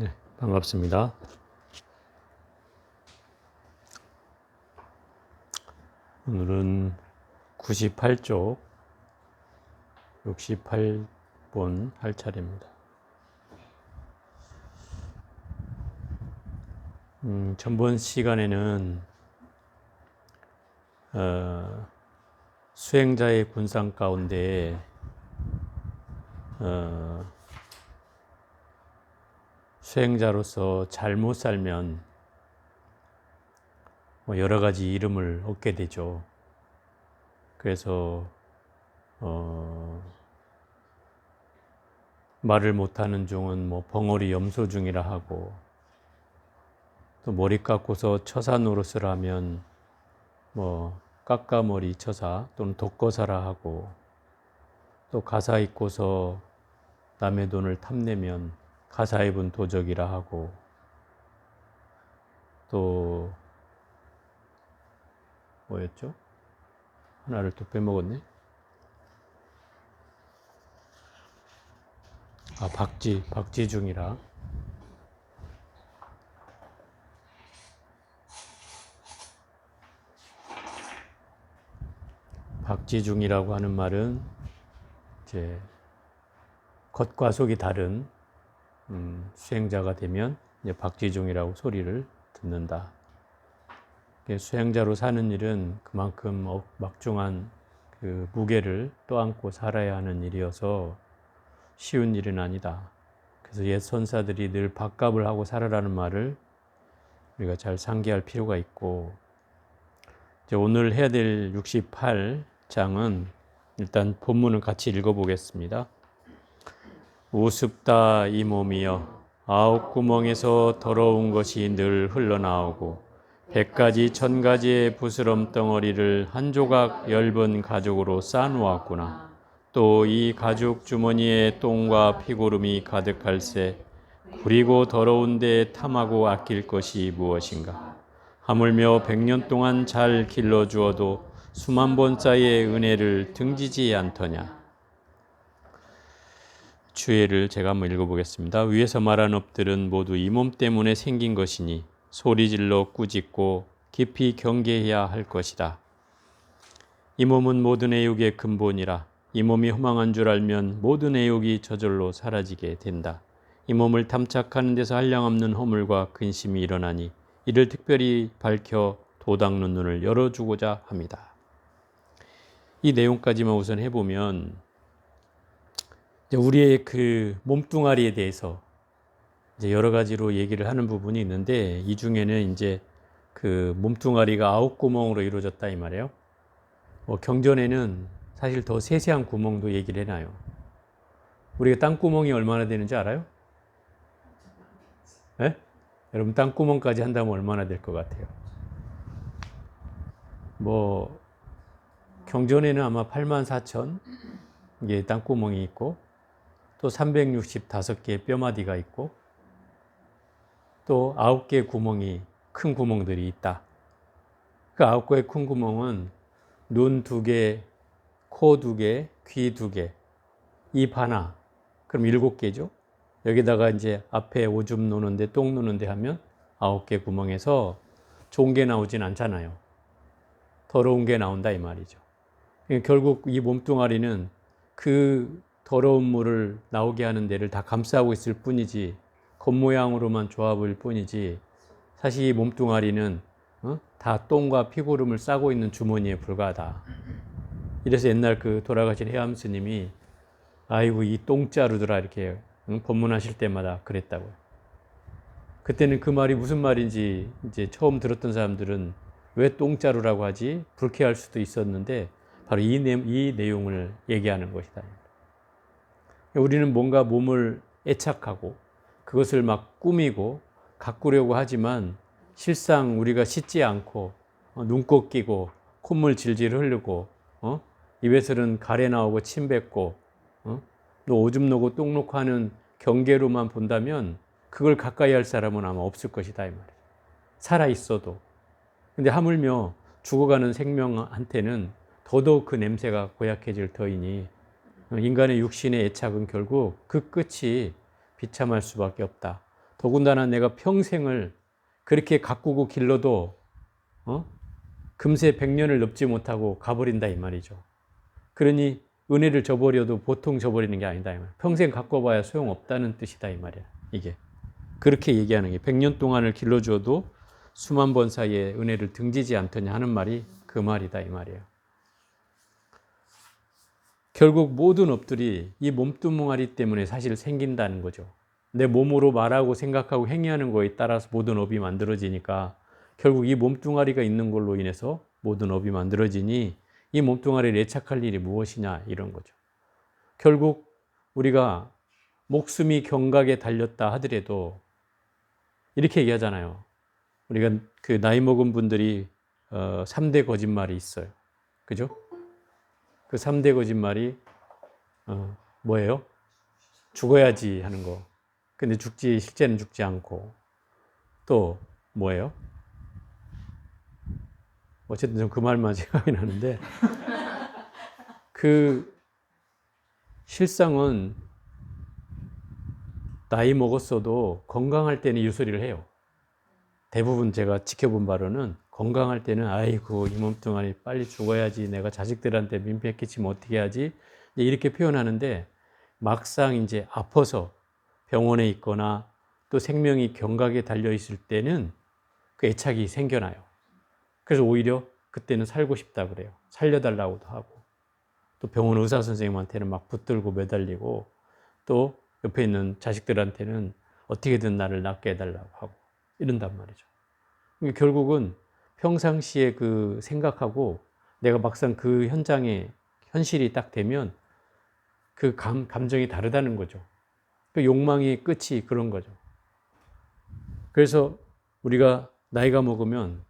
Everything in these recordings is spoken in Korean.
네, 반갑습니다. 오늘은 98쪽 68번 할 차례입니다. 전번 시간에는 수행자의 군상 가운데 수행자로서 잘못 살면 여러 가지 이름을 얻게 되죠. 그래서 말을 못하는 중은 벙어리 염소중이라 하고, 또 머리 깎고서 처사 노릇을 하면 깎아머리 처사 또는 독거사라 하고, 또 가사 입고서 남의 돈을 탐내면 가사 입은 도적이라 하고, 또 뭐였죠? 하나를 또 빼먹었네. 박지중이라. 박지중이라고 하는 말은 이제 겉과 속이 다른 수행자가 되면 이제 박지중이라고 소리를 듣는다. 수행자로 사는 일은 그만큼 막중한 그 무게를 떠안고 살아야 하는 일이어서 쉬운 일은 아니다. 그래서 옛 선사들이 늘 밥값을 하고 살아라는 말을 우리가 잘 상기할 필요가 있고, 이제 오늘 해야 될 68장은 일단 본문을 같이 읽어보겠습니다. 우습다 이 몸이여, 아홉 구멍에서 더러운 것이 늘 흘러나오고 100가지 1000가지의 부스럼 덩어리를 한 조각 엷은 가죽으로 쌓아놓았구나. 또 이 가죽 주머니에 똥과 피고름이 가득할세 구리고 더러운 데 탐하고 아낄 것이 무엇인가. 하물며 100년 동안 잘 길러주어도 수만 번 쌓이의 은혜를 등지지 않더냐. 주예를 제가 한번 읽어보겠습니다. 위에서 말한 업들은 모두 이 몸 때문에 생긴 것이니 소리질러 꾸짖고 깊이 경계해야 할 것이다. 이 몸은 모든 애욕의 근본이라. 이 몸이 허망한 줄 알면 모든 애욕이 저절로 사라지게 된다. 이 몸을 탐착하는 데서 한량없는 허물과 근심이 일어나니 이를 특별히 밝혀 도닦는 눈을 열어주고자 합니다. 이 내용까지만 우선 해보면, 우리의 그 몸뚱아리에 대해서 이제 여러 가지로 얘기를 하는 부분이 있는데, 이 중에는 이제 그 몸뚱아리가 9구멍으로 이루어졌다 이 말이에요. 경전에는 사실 더 세세한 구멍도 얘기를 해놔요. 우리가 땅구멍이 얼마나 되는지 알아요? 네? 여러분 땅구멍까지 한다면 얼마나 될 것 같아요? 경전에는 아마 84,000개 땅구멍이 있고, 또 365개의 뼈마디가 있고, 또 9개의 구멍이, 큰 구멍들이 있다. 그 9개의 큰 구멍은 눈 2개, 코 2개, 귀 2개, 입 하나, 그럼 7개죠. 여기다가 이제 앞에 오줌 노는데, 똥 노는데 하면 9개 구멍에서 좋은 게 나오진 않잖아요. 더러운 게 나온다 이 말이죠. 결국 이 몸뚱아리는 그 더러운 물을 나오게 하는 데를 다 감싸고 있을 뿐이지, 겉모양으로만 좋아 보일 뿐이지, 사실 이 몸뚱아리는 다 똥과 피고름을 싸고 있는 주머니에 불과하다. 이래서 옛날 그 돌아가신 해암 스님이 아이고 이 똥자루들아 이렇게 법문하실 때마다 그랬다고요. 그때는 그 말이 무슨 말인지 이제 처음 들었던 사람들은 왜 똥자루라고 하지? 불쾌할 수도 있었는데, 바로 이 내용을 얘기하는 것이다. 우리는 뭔가 몸을 애착하고 그것을 막 꾸미고 가꾸려고 하지만, 실상 우리가 씻지 않고 눈곱 끼고 콧물 질질 흐르고 입에서는 가래 나오고 침 뱉고 또 오줌 놓고 똥 놓고 하는 경계로만 본다면 그걸 가까이 할 사람은 아마 없을 것이다 이 말이에요. 살아 있어도. 근데 하물며 죽어가는 생명한테는 더더욱 그 냄새가 고약해질 터이니 인간의 육신의 애착은 결국 그 끝이 비참할 수밖에 없다. 더군다나 내가 평생을 그렇게 가꾸고 길러도 금세 100년을 넘지 못하고 가버린다 이 말이죠. 그러니 은혜를 저버려도 보통 저버리는 게 아니다 이 말. 평생 가꿔봐야 소용없다는 뜻이다 이 말이야. 이게 그렇게 얘기하는 게 100년 동안을 길러주어도 수만 번 사이에 은혜를 등지지 않더냐 하는 말이 그 말이다 이 말이에요. 결국 모든 업들이 이 몸뚱아리 때문에 사실 생긴다는 거죠. 내 몸으로 말하고 생각하고 행위하는 거에 따라서 모든 업이 만들어지니까 결국 이 몸뚱아리가 있는 걸로 인해서 모든 업이 만들어지니 이 몸뚱아리를 애착할 일이 무엇이냐 이런 거죠. 결국 우리가 목숨이 경각에 달렸다 하더라도 이렇게 얘기하잖아요. 우리가 그 나이 먹은 분들이 3대 거짓말이 있어요. 그죠? 그 3대 거짓말이 뭐예요? 죽어야지 하는 거. 근데 실제는 죽지 않고. 또 뭐예요? 어쨌든 좀 그 말만 생각이 나는데 그 실상은 나이 먹었어도 건강할 때는 이 소리를 해요. 대부분 제가 지켜본 바로는 건강할 때는 아이고 이 몸뚱아리 빨리 죽어야지, 내가 자식들한테 민폐 끼치면 어떻게 하지, 이렇게 표현하는데 막상 이제 아파서 병원에 있거나 또 생명이 경각에 달려 있을 때는 그 애착이 생겨나요. 그래서 오히려 그때는 살고 싶다 그래요. 살려달라고도 하고, 또 병원 의사 선생님한테는 막 붙들고 매달리고, 또 옆에 있는 자식들한테는 어떻게든 나를 낫게 해달라고 하고 이런단 말이죠. 결국은 평상시에 그 생각하고 내가 막상 그 현장에 현실이 딱 되면 그 감정이 다르다는 거죠. 그 욕망의 끝이 그런 거죠. 그래서 우리가 나이가 먹으면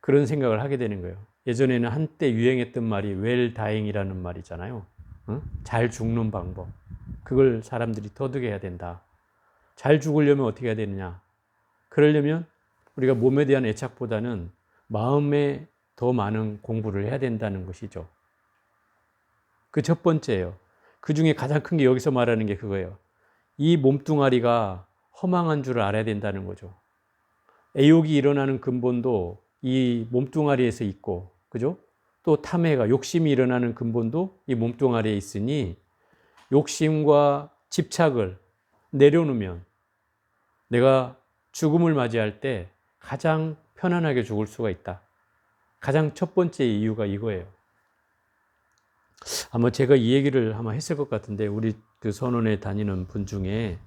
그런 생각을 하게 되는 거예요. 예전에는 한때 유행했던 말이 웰 다잉이라는 말이잖아요. 잘 죽는 방법. 그걸 사람들이 터득해야 된다. 잘 죽으려면 어떻게 해야 되느냐? 그러려면 우리가 몸에 대한 애착보다는 마음에 더 많은 공부를 해야 된다는 것이죠. 그 첫 번째예요. 그 중에 가장 큰 게 여기서 말하는 게 그거예요. 이 몸뚱아리가 허망한 줄을 알아야 된다는 거죠. 애욕이 일어나는 근본도 이 몸뚱아리에서 있고, 그죠? 또 탐해가, 욕심이 일어나는 근본도 이 몸뚱아리에 있으니 욕심과 집착을 내려놓으면 내가 죽음을 맞이할 때 가장 편안하게 죽을 수가 있다. 가장 첫 번째 이유가 이거예요. 아마 제가 이 얘기를 아마 했을 것 같은데, 우리 그 선원에 다니는 분 중에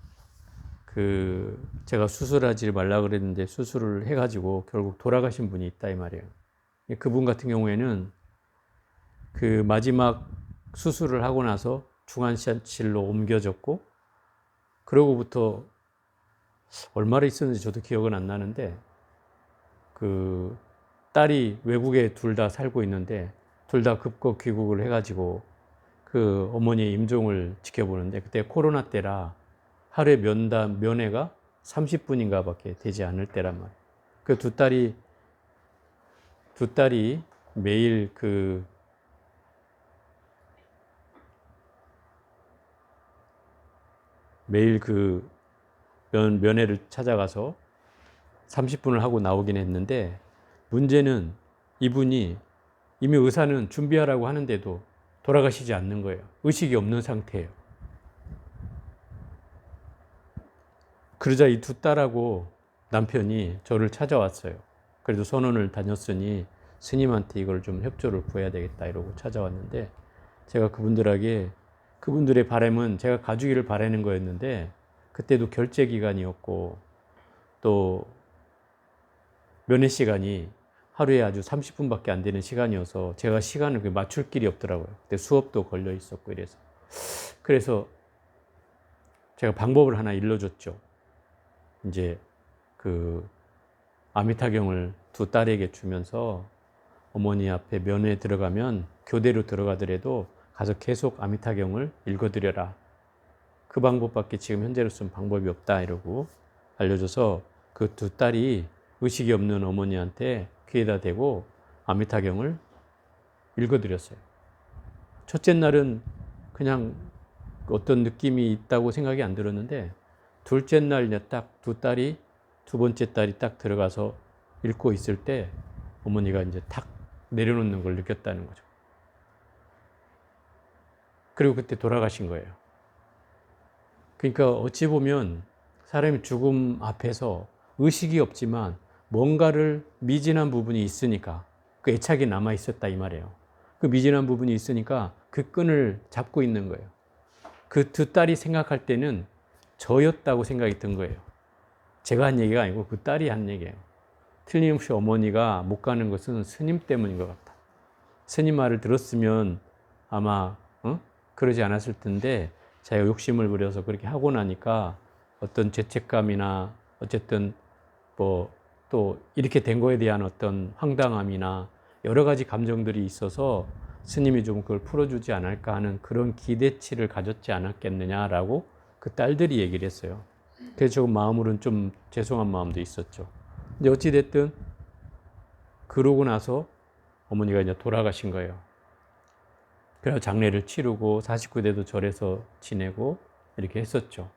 제가 수술하지 말라 그랬는데 수술을 해가지고 결국 돌아가신 분이 있다 이 말이에요. 그분 같은 경우에는 그 마지막 수술을 하고 나서 중환자실로 옮겨졌고, 그러고부터 얼마나 있었는지 저도 기억은 안 나는데, 그 딸이 외국에 둘 다 살고 있는데 둘 다 급거 귀국을 해가지고 그 어머니의 임종을 지켜보는데, 그때 코로나 때라 하루에 면회가 30분인가 밖에 되지 않을 때란 말이에요. 그 두 딸이 매일 면회를 찾아가서 30분을 하고 나오긴 했는데, 문제는 이분이 이미 의사는 준비하라고 하는데도 돌아가시지 않는 거예요. 의식이 없는 상태예요. 그러자 이 두 딸하고 남편이 저를 찾아왔어요. 그래도 선원을 다녔으니 스님한테 이걸 좀 협조를 구해야 되겠다 이러고 찾아왔는데, 제가 그분들의 바람은 제가 가주기를 바라는 거였는데, 그때도 결제 기간이었고 또 면회 시간이 하루에 아주 30분밖에 안 되는 시간이어서 제가 시간을 맞출 길이 없더라고요. 그때 수업도 걸려 있었고 그래서 제가 방법을 하나 일러줬죠. 이제 그 아미타경을 두 딸에게 주면서 어머니 앞에 면회에 들어가면 교대로 들어가더라도 가서 계속 아미타경을 읽어드려라. 그 방법밖에 지금 현재로서는 방법이 없다 이러고 알려줘서 그 두 딸이 의식이 없는 어머니한테 귀에다 대고 아미타경을 읽어드렸어요. 첫째 날은 그냥 어떤 느낌이 있다고 생각이 안 들었는데, 둘째 날 이제 딱 두 번째 딸이 딱 들어가서 읽고 있을 때 어머니가 이제 탁 내려놓는 걸 느꼈다는 거죠. 그리고 그때 돌아가신 거예요. 그러니까 어찌 보면 사람이 죽음 앞에서 의식이 없지만 뭔가를 미진한 부분이 있으니까 그 애착이 남아 있었다 이 말이에요. 그 미진한 부분이 있으니까 그 끈을 잡고 있는 거예요. 그 두 딸이 생각할 때는 저였다고 생각이 든 거예요. 제가 한 얘기가 아니고 그 딸이 한 얘기예요. 틀림없이 어머니가 못 가는 것은 스님 때문인 것 같다. 스님 말을 들었으면 아마 그러지 않았을 텐데 자기가 욕심을 부려서 그렇게 하고 나니까 어떤 죄책감이나 어쨌든 뭐 또 이렇게 된 거에 대한 어떤 황당함이나 여러 가지 감정들이 있어서 스님이 좀 그걸 풀어주지 않을까 하는 그런 기대치를 가졌지 않았겠느냐라고 그 딸들이 얘기를 했어요. 그래서 조금 마음으로는 좀 죄송한 마음도 있었죠. 근데 어찌됐든 그러고 나서 어머니가 이제 돌아가신 거예요. 그래서 장례를 치르고 49대도 절에서 지내고 이렇게 했었죠.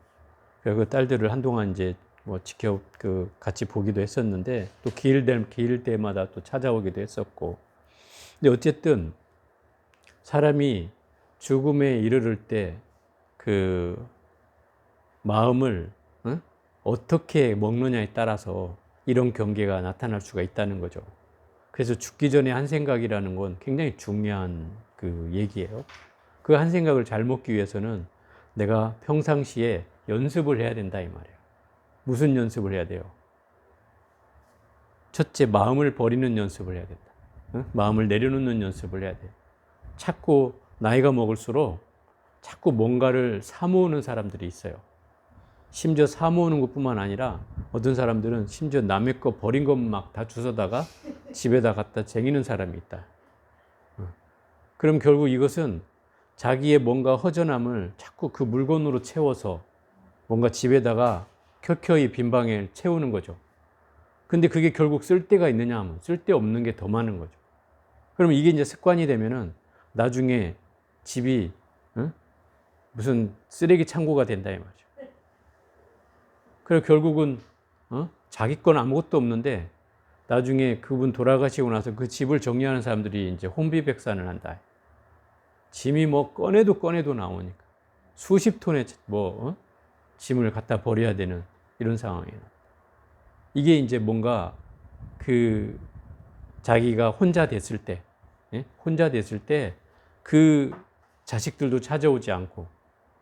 그래서 그 딸들을 한동안 이제 뭐 같이 보기도 했었는데 또 기일 때마다 또 찾아오기도 했었고. 근데 어쨌든 사람이 죽음에 이르를 때 그 마음을 어떻게 먹느냐에 따라서 이런 경계가 나타날 수가 있다는 거죠. 그래서 죽기 전에 한 생각이라는 건 굉장히 중요한 그 얘기예요. 그 한 생각을 잘 먹기 위해서는 내가 평상시에 연습을 해야 된다 이 말이에요. 무슨 연습을 해야 돼요? 첫째, 마음을 버리는 연습을 해야 된다. 마음을 내려놓는 연습을 해야 돼요. 자꾸 나이가 먹을수록 자꾸 뭔가를 사모으는 사람들이 있어요. 심지어 사모으는 것뿐만 아니라 어떤 사람들은 심지어 남의 거 버린 것 막 다 주워다가 집에다 갖다 쟁이는 사람이 있다. 그럼 결국 이것은 자기의 뭔가 허전함을 자꾸 그 물건으로 채워서 뭔가 집에다가 켜켜이 빈 방에 채우는 거죠. 근데 그게 결국 쓸데가 있느냐 하면 쓸데없는 게 더 많은 거죠. 그러면 이게 이제 습관이 되면은 나중에 집이 무슨 쓰레기 창고가 된다 이 말이죠. 그래서 결국은 자기 건 아무것도 없는데 나중에 그분 돌아가시고 나서 그 집을 정리하는 사람들이 이제 혼비백산을 한다. 짐이 뭐 꺼내도 나오니까 수십 톤의 짐을 갖다 버려야 되는 이런 상황이에요. 이게 이제 뭔가 그 자기가 혼자 됐을 때 그 자식들도 찾아오지 않고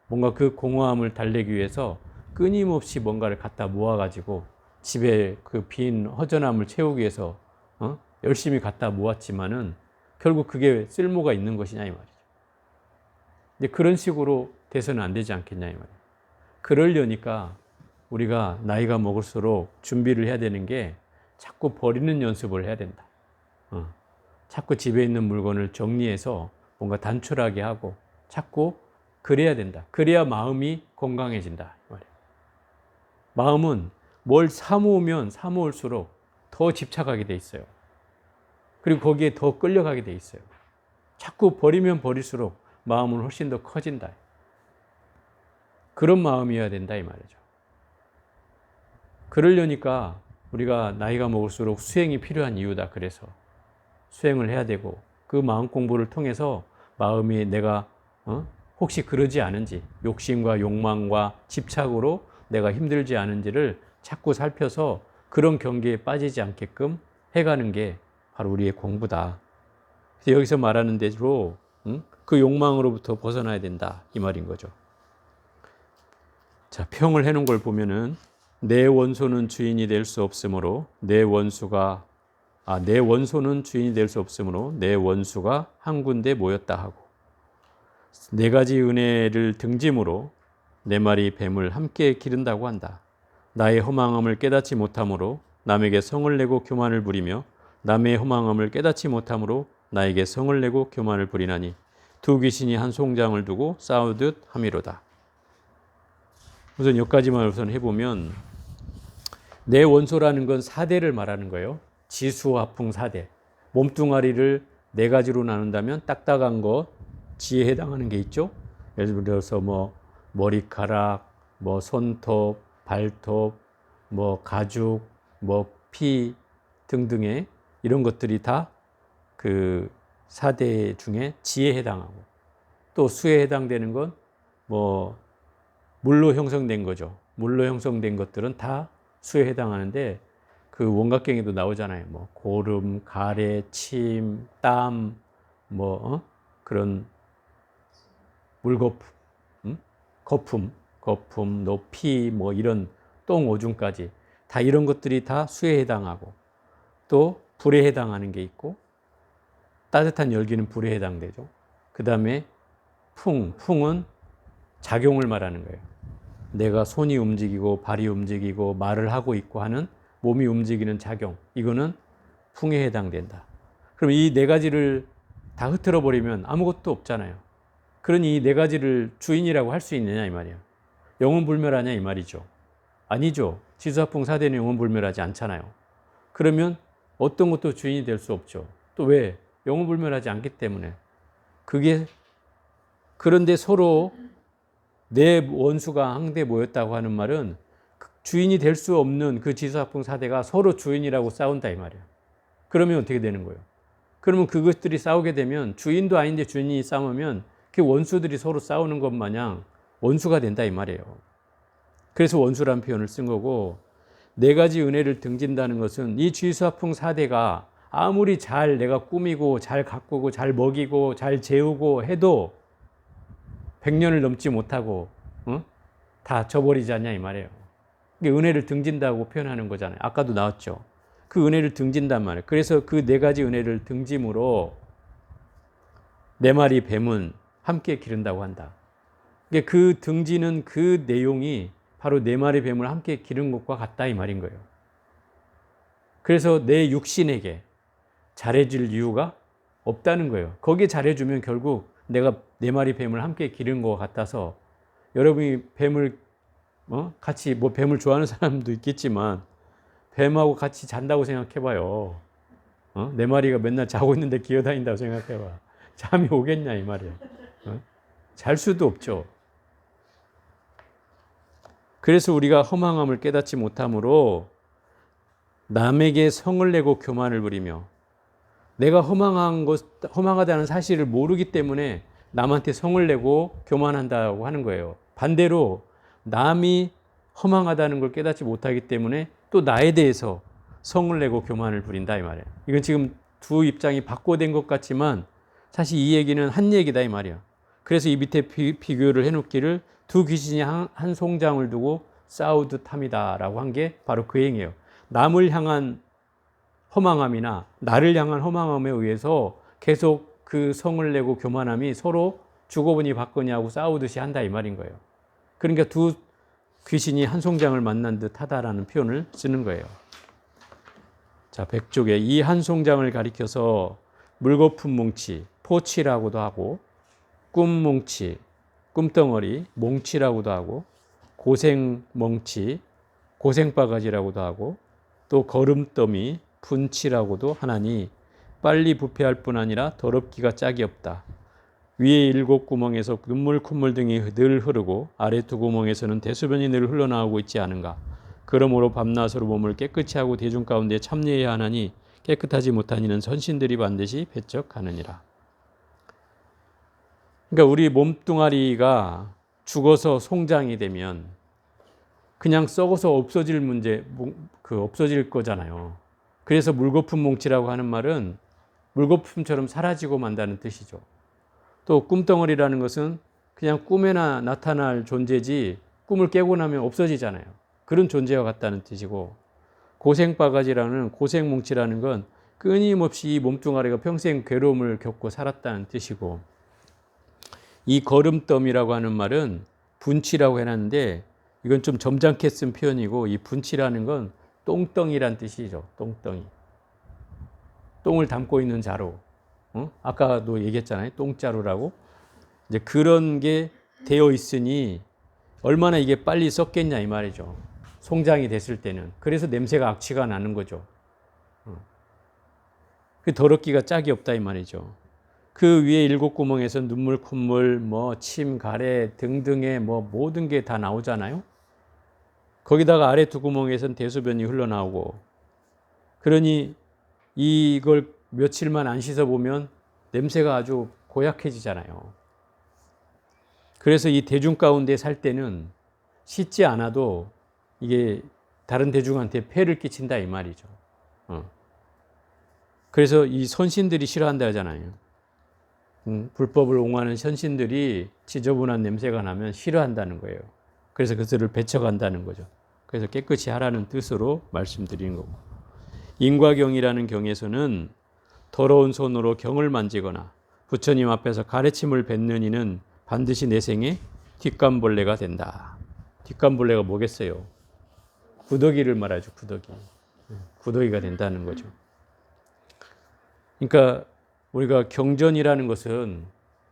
뭔가 그 공허함을 달래기 위해서 끊임없이 뭔가를 갖다 모아가지고 집에 그 빈 허전함을 채우기 위해서 열심히 갖다 모았지만은 결국 그게 쓸모가 있는 것이냐 이 말이죠. 근데 그런 식으로 돼서는 안 되지 않겠냐 이 말이에요. 그러려니까 우리가 나이가 먹을수록 준비를 해야 되는 게 자꾸 버리는 연습을 해야 된다. 자꾸 집에 있는 물건을 정리해서 뭔가 단촐하게 하고 자꾸 그래야 된다. 그래야 마음이 건강해진다. 마음은 뭘 사모으면 사모을수록 더 집착하게 돼 있어요. 그리고 거기에 더 끌려가게 돼 있어요. 자꾸 버리면 버릴수록 마음은 훨씬 더 커진다. 그런 마음이어야 된다 이 말이죠. 그러려니까 우리가 나이가 먹을수록 수행이 필요한 이유다. 그래서 수행을 해야 되고 그 마음 공부를 통해서 마음이 내가 혹시 그러지 않은지 욕심과 욕망과 집착으로 내가 힘들지 않은지를 자꾸 살펴서 그런 경계에 빠지지 않게끔 해가는 게 바로 우리의 공부다. 그래서 여기서 말하는 대로 그 욕망으로부터 벗어나야 된다 이 말인 거죠. 자, 평을 해놓은 걸 보면은 내 원소는 주인이 될 수 없으므로 내 원소는 주인이 될 수 없으므로 내 원수가 한 군데 모였다 하고 네 가지 은혜를 등짐으로 네 마리 뱀을 함께 기른다고 한다. 나의 허망함을 깨닫지 못함으로 남에게 성을 내고 교만을 부리며 남의 허망함을 깨닫지 못함으로 나에게 성을 내고 교만을 부리나니 두 귀신이 한 송장을 두고 싸우듯 함이로다. 우선 여기까지만 우선 해보면 내 원소라는 건 사대를 말하는 거예요. 지수, 화풍, 사대. 몸뚱아리를 네 가지로 나눈다면 딱딱한 것, 지에 해당하는 게 있죠. 예를 들어서 머리카락, 손톱, 발톱, 뭐 가죽, 뭐 피 등등의 이런 것들이 다 그 4대 중에 지에 해당하고, 또 수에 해당되는 건 뭐 물로 형성된 거죠. 물로 형성된 것들은 다 수에 해당하는데, 그 원각경에도 나오잖아요. 뭐 고름, 가래, 침, 땀, 뭐 그런 물거품, 거품, 높이, 뭐 이런 똥 오줌까지 다 이런 것들이 다 수에 해당하고, 또 불에 해당하는 게 있고, 따뜻한 열기는 불에 해당되죠. 그 다음에 풍은 작용을 말하는 거예요. 내가 손이 움직이고 발이 움직이고 말을 하고 있고 하는 몸이 움직이는 작용, 이거는 풍에 해당된다. 그럼 이 네 가지를 다 흐트러 버리면 아무것도 없잖아요. 그러니 이 네 가지를 주인이라고 할 수 있느냐 이 말이에요. 영혼불멸하냐 이 말이죠. 아니죠. 지수화풍 4대는 영혼불멸하지 않잖아요. 그러면 어떤 것도 주인이 될 수 없죠. 또 왜? 영혼불멸하지 않기 때문에. 그런데 서로 내 원수가 한데 모였다고 하는 말은 주인이 될 수 없는 그 지수화풍 4대가 서로 주인이라고 싸운다 이 말이에요. 그러면 어떻게 되는 거예요? 그러면 그것들이 싸우게 되면, 주인도 아닌데 주인이 싸우면 그 원수들이 서로 싸우는 것 마냥 원수가 된다 이 말이에요. 그래서 원수란 표현을 쓴 거고, 네 가지 은혜를 등진다는 것은 이 지수화풍 4대가 아무리 잘 내가 꾸미고 잘 가꾸고 잘 먹이고 잘 재우고 해도 100년을 넘지 못하고 다 져버리지 않냐 이 말이에요. 이게 은혜를 등진다고 표현하는 거잖아요. 아까도 나왔죠. 그 은혜를 등진단 말이에요. 그래서 그 네 가지 은혜를 등짐으로 네 마리 뱀은 함께 기른다고 한다. 그 등지는 그 내용이 바로 네 마리 뱀을 함께 기른 것과 같다 이 말인 거예요. 그래서 내 육신에게 잘해줄 이유가 없다는 거예요. 거기에 잘해주면 결국 내가 네 마리 뱀을 함께 기른 것 같아서, 여러분이 뱀을 같이, 뭐 뱀을 좋아하는 사람도 있겠지만 뱀하고 같이 잔다고 생각해봐요. 네 마리가 맨날 자고 있는데 기어다닌다고 생각해봐. 잠이 오겠냐 이 말이에요. 잘 수도 없죠. 그래서 우리가 허망함을 깨닫지 못함으로 남에게 성을 내고 교만을 부리며, 내가 허망하다는 사실을 모르기 때문에 남한테 성을 내고 교만한다고 하는 거예요. 반대로 남이 허망하다는 걸 깨닫지 못하기 때문에 또 나에 대해서 성을 내고 교만을 부린다 이 말이에요. 이건 지금 두 입장이 바꿔된 것 같지만 사실 이 얘기는 한 얘기다 이 말이에요. 그래서 이 밑에 비교를 해놓기를 두 귀신이 한 송장을 두고 싸우듯 함이다라고 한 게 바로 그 행위예요. 남을 향한 허망함이나 나를 향한 허망함에 의해서 계속 그 성을 내고 교만함이 서로 주거분이 받거니 하고 싸우듯이 한다 이 말인 거예요. 그러니까 두 귀신이 한 송장을 만난 듯 하다라는 표현을 쓰는 거예요. 자, 백쪽에 이 한 송장을 가리켜서 물거품 뭉치, 포치라고도 하고, 꿈 뭉치, 꿈덩어리, 몽치라고도 하고, 고생 멍치, 고생바가지라고도 하고, 또 거름더미, 분치라고도 하나니 빨리 부패할 뿐 아니라 더럽기가 짝이 없다. 위에 7 구멍에서 눈물 콧물 등이 늘 흐르고 아래 2 구멍에서는 대소변이 늘 흘러나오고 있지 않은가. 그러므로 밤낮으로 몸을 깨끗이 하고 대중 가운데 참여해야 하나니 깨끗하지 못한 이는 선신들이 반드시 배척하느니라. 그러니까 우리 몸뚱아리가 죽어서 송장이 되면 그냥 썩어서 없어질 없어질 거잖아요. 그래서 물거품 몽치라고 하는 말은 물거품처럼 사라지고 만다는 뜻이죠. 또 꿈덩어리라는 것은 그냥 꿈에나 나타날 존재지 꿈을 깨고 나면 없어지잖아요. 그런 존재와 같다는 뜻이고, 고생바가지라는 고생뭉치라는 건 끊임없이 이 몸뚱아리가 평생 괴로움을 겪고 살았다는 뜻이고, 이 거름더미라고 하는 말은 분치라고 해놨는데 이건 좀 점잖게 쓴 표현이고, 이 분치라는 건 똥덩이란 뜻이죠. 똥덩이. 똥을 담고 있는 자루. 아까도 얘기했잖아요. 똥자루라고. 이제 그런 게 되어 있으니 얼마나 이게 빨리 썩겠냐 이 말이죠. 송장이 됐을 때는. 그래서 냄새가 악취가 나는 거죠. 그 더럽기가 짝이 없다 이 말이죠. 그 위에 7 구멍에서 눈물, 콧물, 침, 가래 등등의 모든 게 다 나오잖아요. 거기다가 아래 두 구멍에선 대소변이 흘러나오고, 그러니 이걸 며칠만 안 씻어보면 냄새가 아주 고약해지잖아요. 그래서 이 대중 가운데 살 때는 씻지 않아도 이게 다른 대중한테 폐를 끼친다 이 말이죠. 그래서 이 선신들이 싫어한다 하잖아요. 불법을 옹호하는 선신들이 지저분한 냄새가 나면 싫어한다는 거예요. 그래서 그들을 배척한다는 거죠. 그래서 깨끗이 하라는 뜻으로 말씀드린 거고. 인과경이라는 경에서는 더러운 손으로 경을 만지거나 부처님 앞에서 가래침을 뱉는 이는 반드시 내 생에 뒷감벌레가 된다. 뒷감벌레가 뭐겠어요? 구더기를 말하죠. 구더기. 구더기가 된다는 거죠. 그러니까 우리가 경전이라는 것은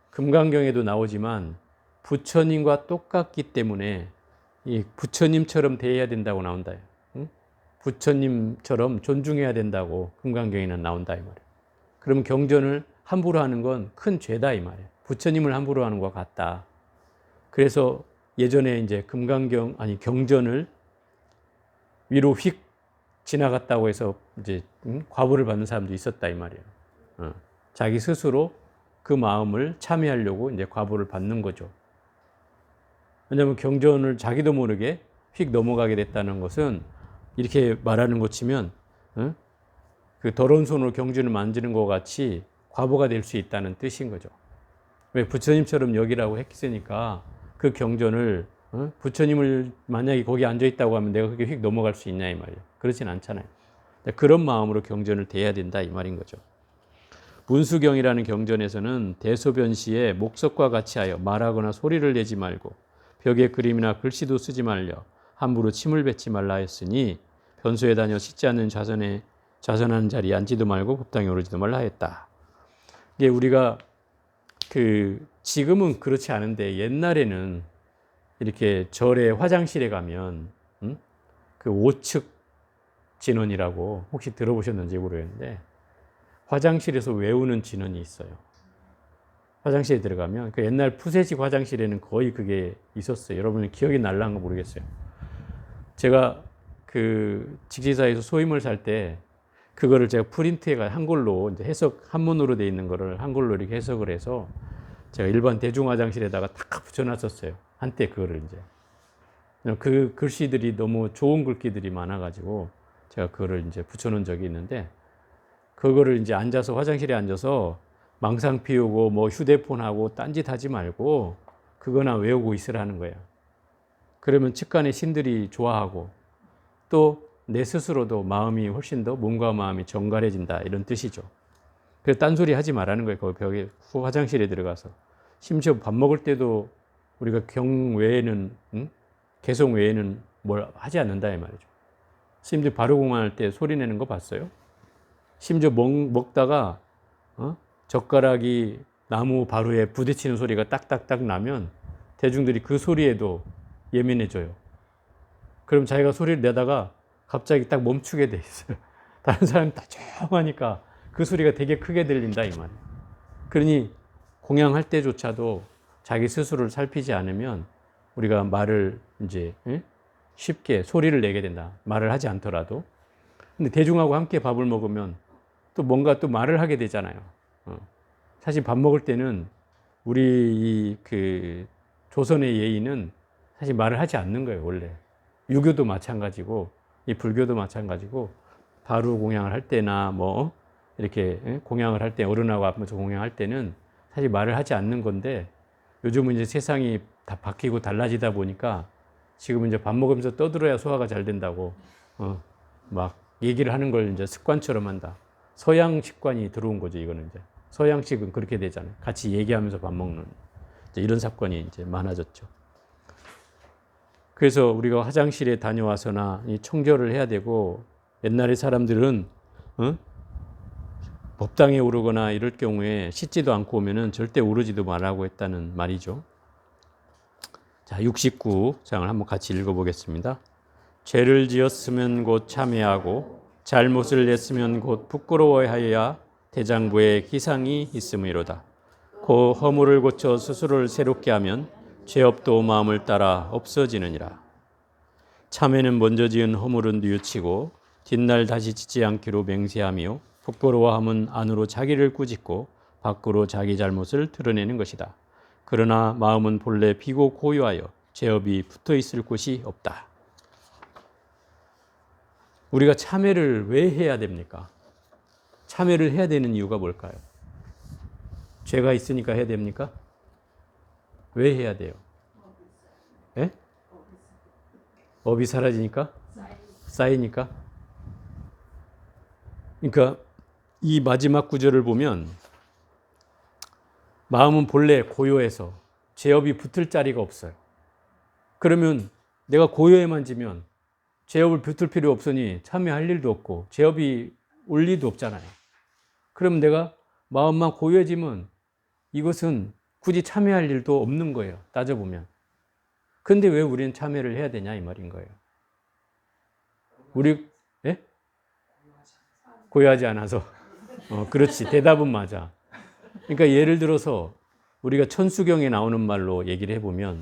금강경에도 나오지만 부처님과 똑같기 때문에 이 부처님처럼 대해야 된다고 나온다. 부처님처럼 존중해야 된다고 금강경에는 나온다 이 말이에요. 그럼 경전을 함부로 하는 건 큰 죄다 이 말이에요. 부처님을 함부로 하는 것 같다. 그래서 예전에 이제 경전을 위로 휙 지나갔다고 해서 이제 과보를 받는 사람도 있었다 이 말이에요. 자기 스스로 그 마음을 참여하려고 이제 과보를 받는 거죠. 왜냐하면 경전을 자기도 모르게 휙 넘어가게 됐다는 것은 이렇게 말하는 것 치면 그 더러운 손으로 경전을 만지는 것 같이 과보가 될 수 있다는 뜻인 거죠. 왜 부처님처럼 여기라고 했으니까 그 경전을 부처님을 만약에 거기 앉아 있다고 하면 내가 그게 휙 넘어갈 수 있냐 이 말이에요. 그렇진 않잖아요. 그런 마음으로 경전을 대해야 된다 이 말인 거죠. 문수경이라는 경전에서는 대소변 시에 목석과 같이 하여 말하거나 소리를 내지 말고 벽에 그림이나 글씨도 쓰지 말려 함부로 침을 뱉지 말라 했으니 변소에 다녀 씻지 않는 좌선하는 자리에 앉지도 말고 법당에 오르지도 말라 했다. 이게 우리가 지금은 그렇지 않은데 옛날에는 이렇게 절에 화장실에 가면 그 5측 진원이라고 혹시 들어보셨는지 모르겠는데 화장실에서 외우는 진원이 있어요. 화장실에 들어가면 그 옛날 푸세식 화장실에는 거의 그게 있었어요. 여러분이 기억이 날랑가 모르겠어요. 제가 그 직지사에서 소임을 살 때 그거를 제가 프린트해가 한글로 이제 해석 한문으로 돼 있는 거를 한글로 이렇게 해석을 해서 제가 일반 대중 화장실에다가 탁 붙여놨었어요. 한때 그거를 이제 그 글씨들이 너무 좋은 글귀들이 많아가지고 제가 그거를 이제 붙여놓은 적이 있는데 그거를 이제 앉아서 화장실에 앉아서 망상 피우고 뭐 휴대폰 하고 딴짓 하지 말고 그거나 외우고 있으라는 거예요. 그러면 측간의 신들이 좋아하고 또 내 스스로도 마음이 훨씬 더 몸과 마음이 정갈해진다 이런 뜻이죠. 그래서 딴소리 하지 말라는 거예요. 거기 벽에 화장실에 들어가서. 심지어 밥 먹을 때도 우리가 경 외에는 개성 외에는 뭘 하지 않는다 이 말이죠. 심지어 바루공할 때 소리 내는 거 봤어요? 심지어 먹다가 젓가락이 나무 바루에 부딪히는 소리가 딱딱딱 나면 대중들이 그 소리에도 예민해져요. 그럼 자기가 소리를 내다가 갑자기 딱 멈추게 돼 있어요. 다른 사람이 다 조용하니까 그 소리가 되게 크게 들린다 이 말이에요. 그러니 공양할 때조차도 자기 스스로를 살피지 않으면 우리가 말을 이제 쉽게 소리를 내게 된다. 말을 하지 않더라도. 근데 대중하고 함께 밥을 먹으면 또 뭔가 또 말을 하게 되잖아요. 사실 밥 먹을 때는 우리 그 조선의 예의는 사실 말을 하지 않는 거예요, 원래. 유교도 마찬가지고 이 불교도 마찬가지고 바루 공양을 할 때나 뭐 이렇게 공양을 할 때 어른하고 앞에서 공양할 때는 사실 말을 하지 않는 건데 요즘은 이제 세상이 다 바뀌고 달라지다 보니까 지금은 이제 밥 먹으면서 떠들어야 소화가 잘 된다고 막 얘기를 하는 걸 이제 습관처럼 한다. 서양 식관이 들어온 거죠, 이거는 이제. 서양식은 그렇게 되잖아요. 같이 얘기하면서 밥 먹는 이제 이런 사건이 이제 많아졌죠. 그래서 우리가 화장실에 다녀와서나 이 청결을 해야 되고 옛날에 사람들은 법당에 오르거나 이럴 경우에 씻지도 않고 오면은 절대 오르지도 말라고 했다는 말이죠. 자, 69장을 한번 같이 읽어보겠습니다. 죄를 지었으면 곧 참회하고 잘못을 냈으면 곧 부끄러워하여야 대장부에 기상이 있음이로다. 그 허물을 고쳐 스스로를 새롭게 하면 죄업도 마음을 따라 없어지느니라. 참회는 먼저 지은 허물은 뉘우치고 뒷날 다시 짓지 않기로 맹세하며 부끄러워함은 안으로 자기를 꾸짖고 밖으로 자기 잘못을 드러내는 것이다. 그러나 마음은 본래 비고 고요하여 죄업이 붙어 있을 곳이 없다. 우리가 참회를 왜 해야 됩니까? 참회를 해야 되는 이유가 뭘까요? 죄가 있으니까 해야 됩니까? 왜 해야 돼요? 예? 업이 사라지니까? 쌓이니까? 그러니까 이 마지막 구절을 보면 마음은 본래 고요해서 죄업이 붙을 자리가 없어요. 그러면 내가 고요에만 지면 죄업을 붙을 필요 없으니 참회할 일도 없고 죄업이 올 리도 없잖아요. 그럼 내가 마음만 고요해지면 이것은 굳이 참회할 일도 없는 거예요. 따져보면. 근데 왜 우리는 참회를 해야 되냐 이 말인 거예요. 우리 예? 고요하지 않아서. 그렇지. 대답은 맞아. 그러니까 예를 들어서 우리가 천수경에 나오는 말로 얘기를 해보면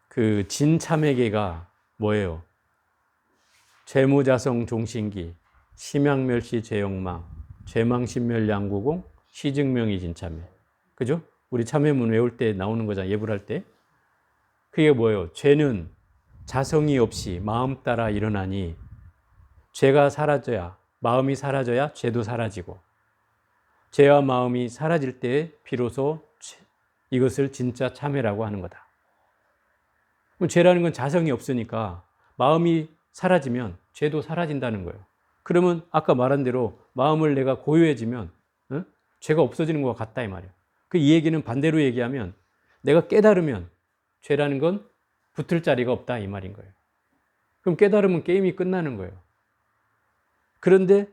그 진참회계가 뭐예요? 재무자성 종신기, 심양멸시 죄욕망, 죄망신멸 양구공, 시증명이 진참회. 그죠? 우리 참회문 외울 때 나오는 거잖아. 예불할 때. 그게 뭐예요? 죄는 자성이 없이 마음 따라 일어나니 죄가 사라져야, 마음이 사라져야 죄도 사라지고 죄와 마음이 사라질 때 비로소 이것을 진짜 참회라고 하는 거다. 죄라는 건 자성이 없으니까 마음이 사라지면 죄도 사라진다는 거예요. 그러면 아까 말한 대로 마음을 내가 고요해지면 죄가 없어지는 것과 같다 이 말이에요. 이 얘기는 반대로 얘기하면 내가 깨달으면 죄라는 건 붙을 자리가 없다 이 말인 거예요. 그럼 깨달으면 게임이 끝나는 거예요. 그런데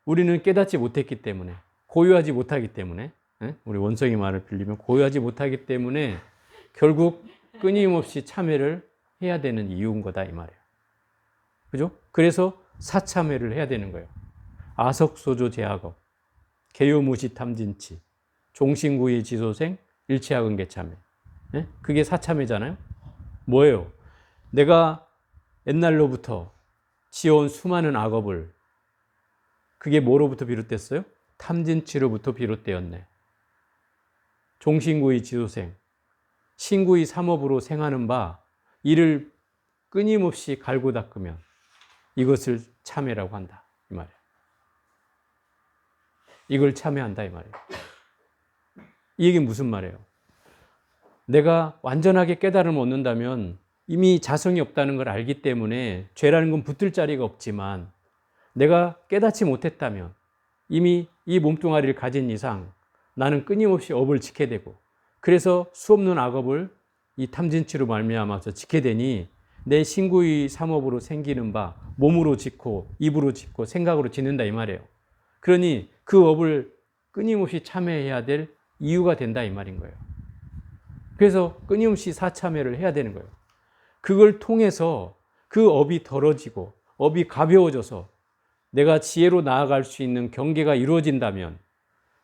우리는 깨닫지 못했기 때문에, 고요하지 못하기 때문에, 우리 원성이 말을 빌리면 고요하지 못하기 때문에 결국 끊임없이 참회를 해야 되는 이유인 거다 이 말이에요. 그죠? 그래서 사참회를 해야 되는 거예요. 아석소조 제학업, 개요무시 탐진치, 종신구의 지소생, 일체학은계참회. 그게 사참회잖아요. 뭐예요? 내가 옛날로부터 지어온 수많은 악업을, 그게 뭐로부터 비롯됐어요? 탐진치로부터 비롯되었네. 종신구의 지소생, 신구의 삼업으로 생하는 바 이를 끊임없이 갈고 닦으면 이것을 참회라고 한다 이 말이에요. 이걸 참회한다 이 말이에요. 이 얘기는 무슨 말이에요? 내가 완전하게 깨달음을 얻는다면 이미 자성이 없다는 걸 알기 때문에 죄라는 건 붙을 자리가 없지만, 내가 깨닫지 못했다면 이미 이 몸뚱아리를 가진 이상 나는 끊임없이 업을 지게 되고, 그래서 수없는 악업을 이 탐진치로 말미암아서 지게 되니 내 신구의 삼업으로 생기는 바 몸으로 짓고 입으로 짓고 생각으로 짓는다 이 말이에요. 그러니 그 업을 끊임없이 참회해야 될 이유가 된다 이 말인 거예요. 그래서 끊임없이 사참회를 해야 되는 거예요. 그걸 통해서 그 업이 덜어지고 업이 가벼워져서 내가 지혜로 나아갈 수 있는 경계가 이루어진다면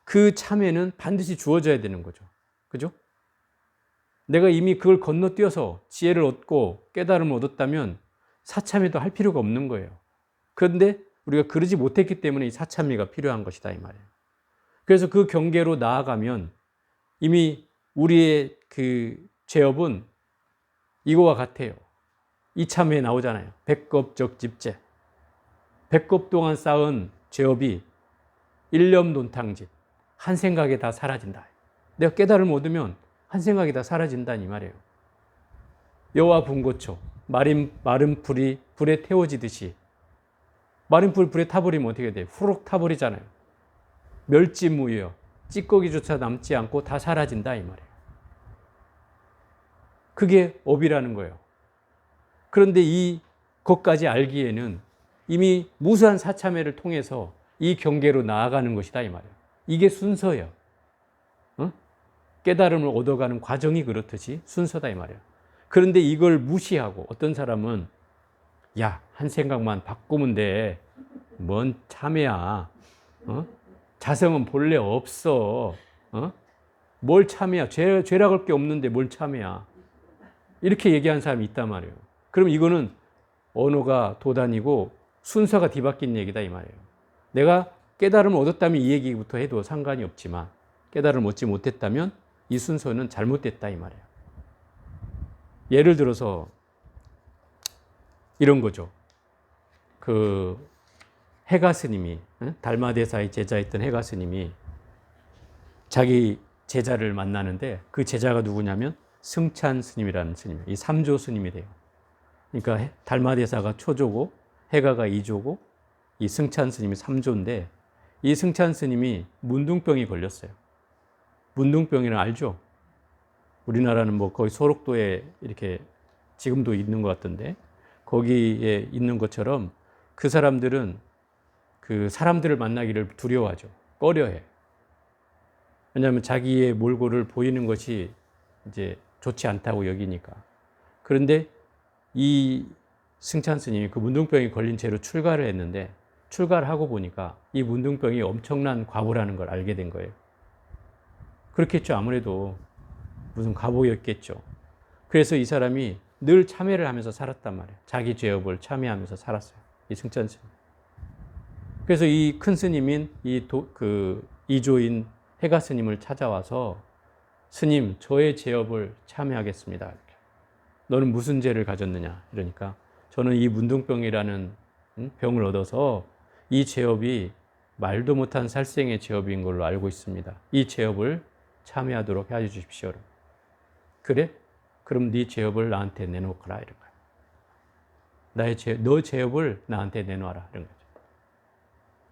그 참회는 반드시 주어져야 되는 거죠. 그죠? 내가 이미 그걸 건너뛰어서 지혜를 얻고 깨달음을 얻었다면 사참회도 할 필요가 없는 거예요. 그런데 우리가 그러지 못했기 때문에 이 사참회가 필요한 것이다 이 말이에요. 그래서 그 경계로 나아가면 이미 우리의 그 죄업은 이거와 같아요. 이참회에 나오잖아요. 백겁적집제. 100겁 동안 쌓은 죄업이 일념논탕집, 한 생각에 다 사라진다. 내가 깨달음을 얻으면 한 생각이 다 사라진다는 이 말이에요. 여와 분고초, 마른 불이 불에 태워지듯이, 마른 불 불에 타버리면 어떻게 돼요? 후룩 타버리잖아요. 멸지무여, 찌꺼기조차 남지 않고 다 사라진다 이 말이에요. 그게 업이라는 거예요. 그런데 이것까지 알기에는 이미 무수한 사참회를 통해서 이 경계로 나아가는 것이다 이 말이에요. 이게 순서예요. 깨달음을 얻어가는 과정이 그렇듯이 순서다 이 말이에요. 그런데 이걸 무시하고 어떤 사람은 야, 한 생각만 바꾸면 돼. 뭔 참회야. 자성은 본래 없어. 뭘 참회야. 죄라고 할 게 없는데 뭘 참회야. 이렇게 얘기하는 사람이 있단 말이에요. 그럼 이거는 언어가 도단이고 순서가 뒤바뀐 얘기다 이 말이에요. 내가 깨달음을 얻었다면 이 얘기부터 해도 상관이 없지만 깨달음을 얻지 못했다면 이 순서는 잘못됐다 이 말이에요. 예를 들어서 이런 거죠. 그 해가 스님이, 달마대사의 제자였던 해가 스님이 자기 제자를 만나는데 그 제자가 누구냐면 승찬 스님이라는 스님이에요. 이 3조 스님이 돼요. 그러니까 달마대사가 초조고 해가가 2조고 이 승찬 스님이 3조인데 이 승찬 스님이 문둥병이 걸렸어요. 문둥병이는 알죠? 우리나라는 뭐 거의 소록도에 이렇게 지금도 있는 것 같던데 거기에 있는 것처럼 그 사람들은 그 사람들을 만나기를 두려워하죠. 꺼려해. 왜냐하면 자기의 몰골을 보이는 것이 이제 좋지 않다고 여기니까. 그런데 이 승찬 스님이 그 문둥병이 걸린 채로 출가를 했는데 출가를 하고 보니까 이 문둥병이 엄청난 과보라는 걸 알게 된 거예요. 그렇겠죠. 아무래도 무슨 과보였겠죠. 그래서 이 사람이 늘 참회를 하면서 살았단 말이에요. 자기 죄업을 참회하면서 살았어요. 이 승찬 스님. 그래서 이 큰 스님인 그 이조인 해가 스님을 찾아와서 스님, 저의 죄업을 참회하겠습니다. 너는 무슨 죄를 가졌느냐? 이러니까 저는 이 문둥병이라는 병을 얻어서 이 죄업이 말도 못한 살생의 죄업인 걸로 알고 있습니다. 이 죄업을 참회하도록 해 주십시오. 그래? 그럼 네 죄업을 나한테 내놓거라 이런 거예요. 너 죄업을 나한테 내놓아라 이런 거죠.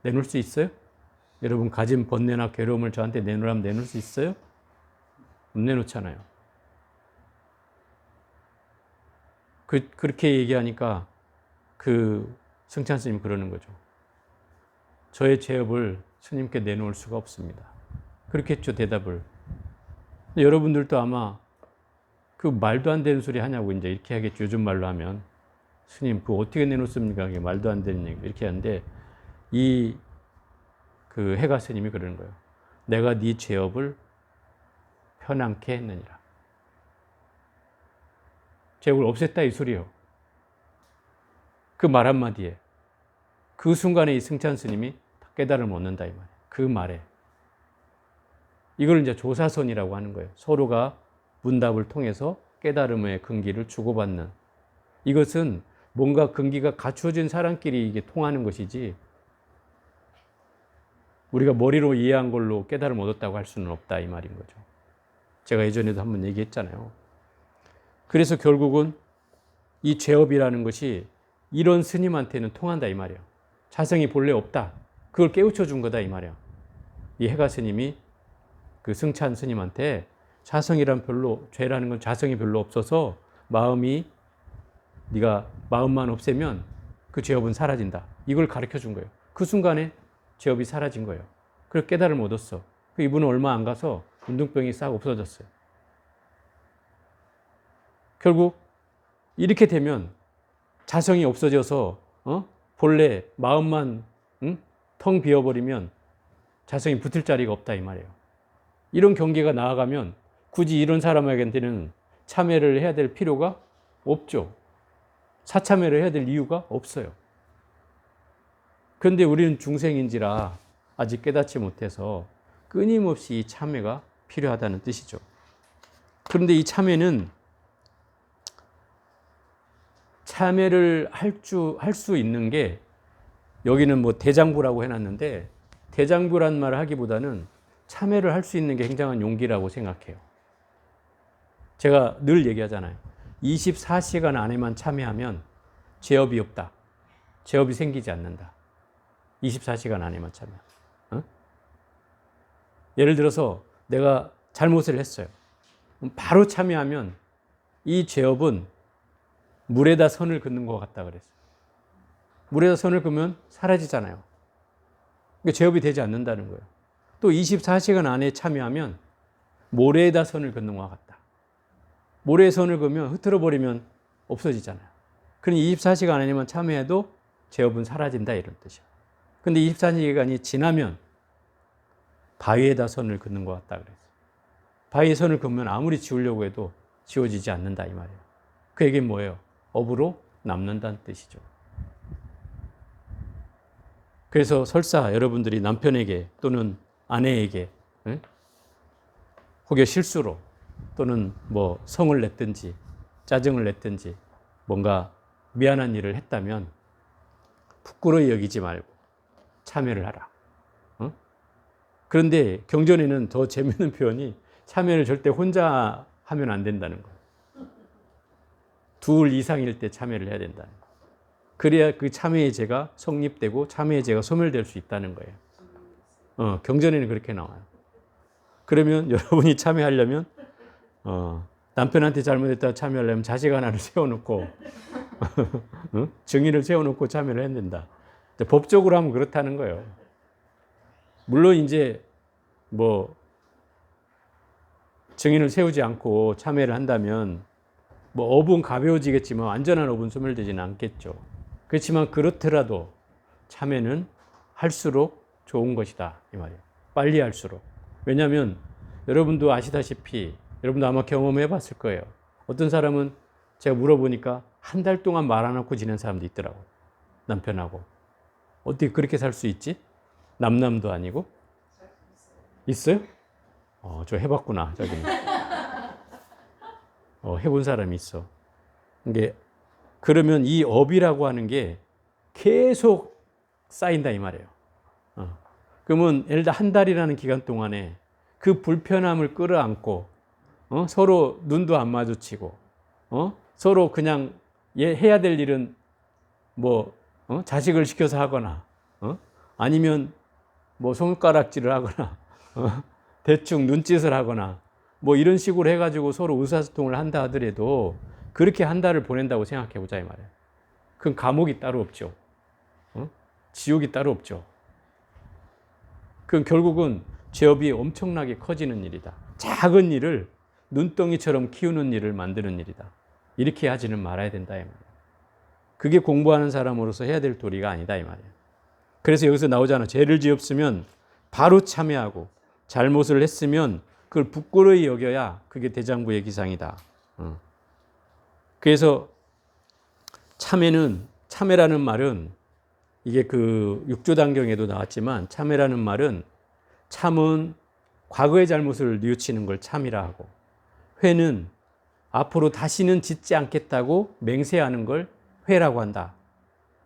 내놓을 수 있어요? 여러분 가진 번뇌나 괴로움을 저한테 내놓으라면 내놓을 수 있어요? 못 내놓잖아요. 그렇게 얘기하니까 그 승찬 스님 그러는 거죠. 저의 죄업을 스님께 내놓을 수가 없습니다. 그렇게 했죠, 대답을. 여러분들도 아마 그 말도 안 되는 소리 하냐고 이제 이렇게 하겠죠. 요즘 말로 하면. 스님, 그거 어떻게 내놓습니까? 그게 말도 안 되는 얘기. 이렇게 하는데 그 해가 스님이 그러는 거예요. 내가 네 죄업을 편안케 했느니라. 죄업을 없앴다 이 소리요. 그 말 한마디에 그 순간에 이 승찬 스님이 깨달음을 얻는다 이 말이에요. 그 말에 이걸 이제 조사선이라고 하는 거예요. 서로가 문답을 통해서 깨달음의 근기를 주고받는, 이것은 뭔가 근기가 갖추어진 사람끼리 이게 통하는 것이지 우리가 머리로 이해한 걸로 깨달음을 얻었다고 할 수는 없다 이 말인 거죠. 제가 예전에도 한번 얘기했잖아요. 그래서 결국은 이 죄업이라는 것이 이런 스님한테는 통한다 이 말이에요. 자성이 본래 없다. 그걸 깨우쳐 준 거다 이 말이에요. 이 해가 스님이 그 승찬 스님한테 자성이란 죄라는 건 자성이 별로 없어서 네가 마음만 없애면 그 죄업은 사라진다. 이걸 가르쳐 준 거예요. 그 순간에 죄업이 사라진 거예요. 그래서 깨달음을 얻었어. 이분은 얼마 안 가서 문둥병이 싹 없어졌어요. 결국 이렇게 되면 자성이 없어져서 본래 마음만 텅 비어버리면 자성이 붙을 자리가 없다 이 말이에요. 이런 경계가 나아가면 굳이 이런 사람에게는 참회를 해야 될 필요가 없죠. 사참회를 해야 될 이유가 없어요. 그런데 우리는 중생인지라 아직 깨닫지 못해서 끊임없이 이 참회가 필요하다는 뜻이죠. 그런데 이 참회는 참회를 할 수 있는 게 여기는 뭐 대장부라고 해놨는데 대장부란 말을 하기보다는 참회를 할 수 있는 게 굉장한 용기라고 생각해요. 제가 늘 얘기하잖아요. 24시간 안에만 참회하면 죄업이 없다. 죄업이 생기지 않는다. 24시간 안에만 참회. 예를 들어서 내가 잘못을 했어요. 바로 참회하면 이 죄업은 물에다 선을 긋는 것 같다 그랬어요. 물에다 선을 그으면 사라지잖아요. 그러니까 죄업이 되지 않는다는 거예요. 또 24시간 안에 참여하면 모래에다 선을 긋는 것 같다. 모래에 선을 그으면 흐트러 버리면 없어지잖아요. 그러니 24시간 안에만 참여해도 죄업은 사라진다 이런 뜻이에요. 근데 24시간이 지나면 바위에다 선을 긋는 것 같다 그랬어요. 바위에 선을 그으면 아무리 지우려고 해도 지워지지 않는다 이 말이에요. 그 얘기는 뭐예요? 업으로 남는다는 뜻이죠. 그래서 설사 여러분들이 남편에게 또는 아내에게 혹여 실수로 또는 뭐 성을 냈든지 짜증을 냈든지 뭔가 미안한 일을 했다면 부끄러이 여기지 말고 참회를 하라. 그런데 경전에는 더 재미있는 표현이 참회를 절대 혼자 하면 안 된다는 거예요. 둘 이상일 때 참회를 해야 된다는 거예요. 그래야 그 참회의 죄가 성립되고 참회의 죄가 소멸될 수 있다는 거예요. 경전에는 그렇게 나와요. 그러면 여러분이 참회하려면 남편한테 잘못했다 참회하려면 자식 하나를 세워놓고 증인을 세워놓고 참회를 해야 된다. 법적으로 하면 그렇다는 거예요. 물론 이제 뭐 증인을 세우지 않고 참회를 한다면 뭐 업은 가벼워지겠지만 완전한 업은 소멸되지는 않겠죠. 그렇지만 그렇더라도 참회는 할수록 좋은 것이다 이 말이에요. 빨리 할수록. 왜냐하면 여러분도 아시다시피 여러분도 아마 경험해 봤을 거예요. 어떤 사람은 제가 물어보니까 한 달 동안 말 안 하고 지낸 사람도 있더라고요. 남편하고. 어떻게 그렇게 살 수 있지? 남남도 아니고? 있어요? 저 해봤구나, 저기는. 해본 사람이 있어. 이게, 그러면 이 업이라고 하는 게 계속 쌓인다, 이 말이에요. 그러면 예를 들어 한 달이라는 기간 동안에 그 불편함을 끌어안고, 서로 눈도 안 마주치고, 서로 그냥 해야 될 일은 뭐, 자식을 시켜서 하거나, 아니면 뭐 손가락질을 하거나, 대충 눈짓을 하거나, 뭐 이런 식으로 해가지고 서로 의사소통을 한다 하더라도 그렇게 한 달을 보낸다고 생각해 보자 이 말이에요. 그건 감옥이 따로 없죠. 지옥이 따로 없죠. 그건 결국은 죄업이 엄청나게 커지는 일이다. 작은 일을 눈덩이처럼 키우는 일을 만드는 일이다. 이렇게 하지는 말아야 된다 이 말이에요. 그게 공부하는 사람으로서 해야 될 도리가 아니다 이 말이에요. 그래서 여기서 나오잖아. 죄를 지었으면 바로 참회하고 잘못을 했으면 그걸 부끄러이 여겨야 그게 대장부의 기상이다. 그래서 참회라는 말은 이게 그 육조단경에도 나왔지만 참회라는 말은 참은 과거의 잘못을 뉘우치는 걸 참이라 하고 회는 앞으로 다시는 짓지 않겠다고 맹세하는 걸 회라고 한다.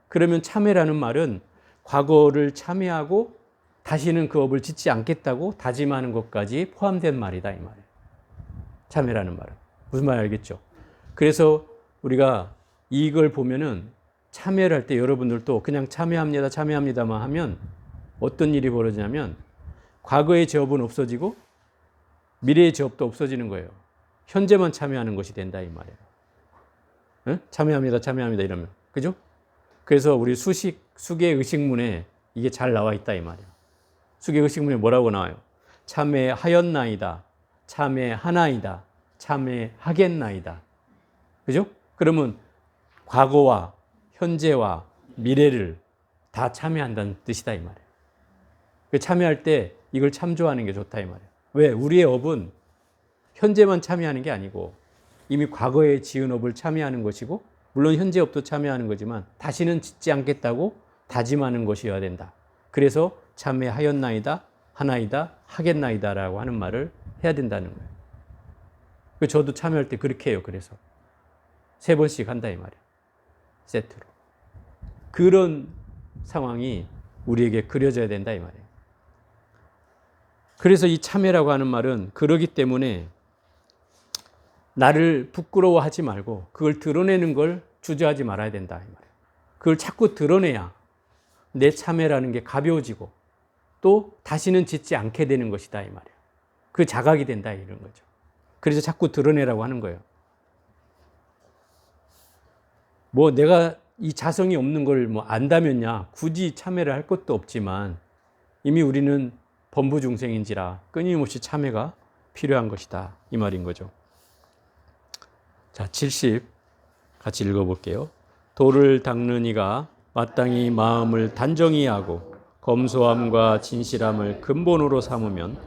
그러면 참회라는 말은 과거를 참회하고 다시는 그 업을 짓지 않겠다고 다짐하는 것까지 포함된 말이다 이 말이에요. 참회라는 말은. 무슨 말 알겠죠? 그래서 우리가 이걸 보면은 참회를 할 때 여러분들도 그냥 참회합니다, 참회합니다만 하면 어떤 일이 벌어지냐면 과거의 죄업은 없어지고 미래의 죄업도 없어지는 거예요. 현재만 참회하는 것이 된다 이 말이에요. 응? 참회합니다, 참회합니다 이러면. 그죠? 그래서 우리 수계 의식문에 이게 잘 나와 있다 이 말이에요. 수계 의식문에 뭐라고 나와요? 참회하였나이다, 참회하나이다, 참회하겠나이다. 그죠? 그러면 과거와 현재와 미래를 다 참회한다는 뜻이다 이 말이에요. 참회할 때 이걸 참조하는 게 좋다 이 말이에요. 왜? 우리의 업은 현재만 참회하는 게 아니고 이미 과거에 지은 업을 참회하는 것이고 물론 현재 업도 참회하는 거지만 다시는 짓지 않겠다고 다짐하는 것이어야 된다. 그래서 참회하였나이다, 하나이다, 하겠나이다라고 하는 말을 해야 된다는 거예요. 저도 참회할 때 그렇게 해요. 그래서 3번씩 한다 이 말이에요. 세트로. 그런 상황이 우리에게 그려져야 된다 이 말이에요. 그래서 이 참회라고 하는 말은 그러기 때문에 나를 부끄러워하지 말고 그걸 드러내는 걸 주저하지 말아야 된다 이 말이에요. 그걸 자꾸 드러내야 내 참회라는 게 가벼워지고 또 다시는 짓지 않게 되는 것이다 이 말이에요. 그 자각이 된다 이런 거죠. 그래서 자꾸 드러내라고 하는 거예요. 뭐 내가 이 자성이 없는 걸 뭐 안다면야 굳이 참회를 할 것도 없지만 이미 우리는 범부중생인지라 끊임없이 참회가 필요한 것이다 이 말인 거죠. 자, 70 같이 읽어볼게요. 도를 닦는 이가 마땅히 마음을 단정히 하고 검소함과 진실함을 근본으로 삼으면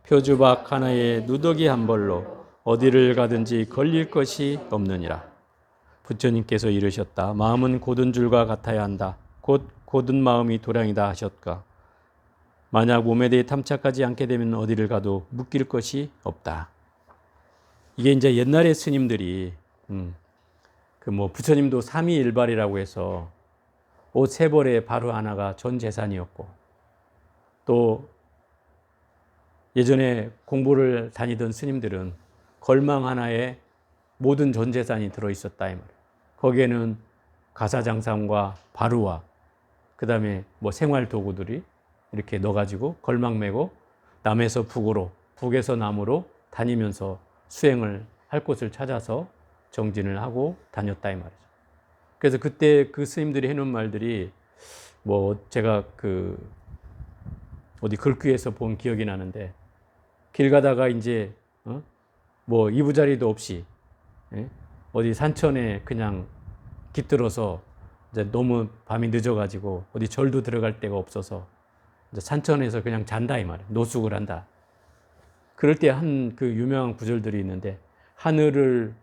표주박 하나에 누더기 한 벌로 어디를 가든지 걸릴 것이 없느니라. 부처님께서 이르셨다. 마음은 곧은 줄과 같아야 한다. 곧 곧은 마음이 도량이다 하셨가. 만약 몸에 대해 탐착하지 않게 되면 어디를 가도 묶일 것이 없다. 이게 이제 옛날에 스님들이 그 뭐 부처님도 삼위일발이라고 해서 옷 세 벌에 바로 하나가 전 재산이었고, 또 예전에 공부를 다니던 스님들은 걸망 하나에 모든 전 재산이 들어 있었다 이 말이에요. 거기에는 가사장상과 바루와 그다음에 뭐 생활 도구들이 이렇게 넣어가지고 걸망 메고 남에서 북으로, 북에서 남으로 다니면서 수행을 할 곳을 찾아서 정진을 하고 다녔다 이 말이죠. 그래서 그때 그 스님들이 해놓은 말들이 뭐 제가 그 어디 글귀에서 본 기억이 나는데, 길 가다가 이제 뭐 이부자리도 없이 어디 산천에 그냥 깃들어서 이제 너무 밤이 늦어가지고 어디 절도 들어갈 데가 없어서 이제 산천에서 그냥 잔다 이 말이에요. 노숙을 한다. 그럴 때 한 그 유명한 구절들이 있는데, 하늘을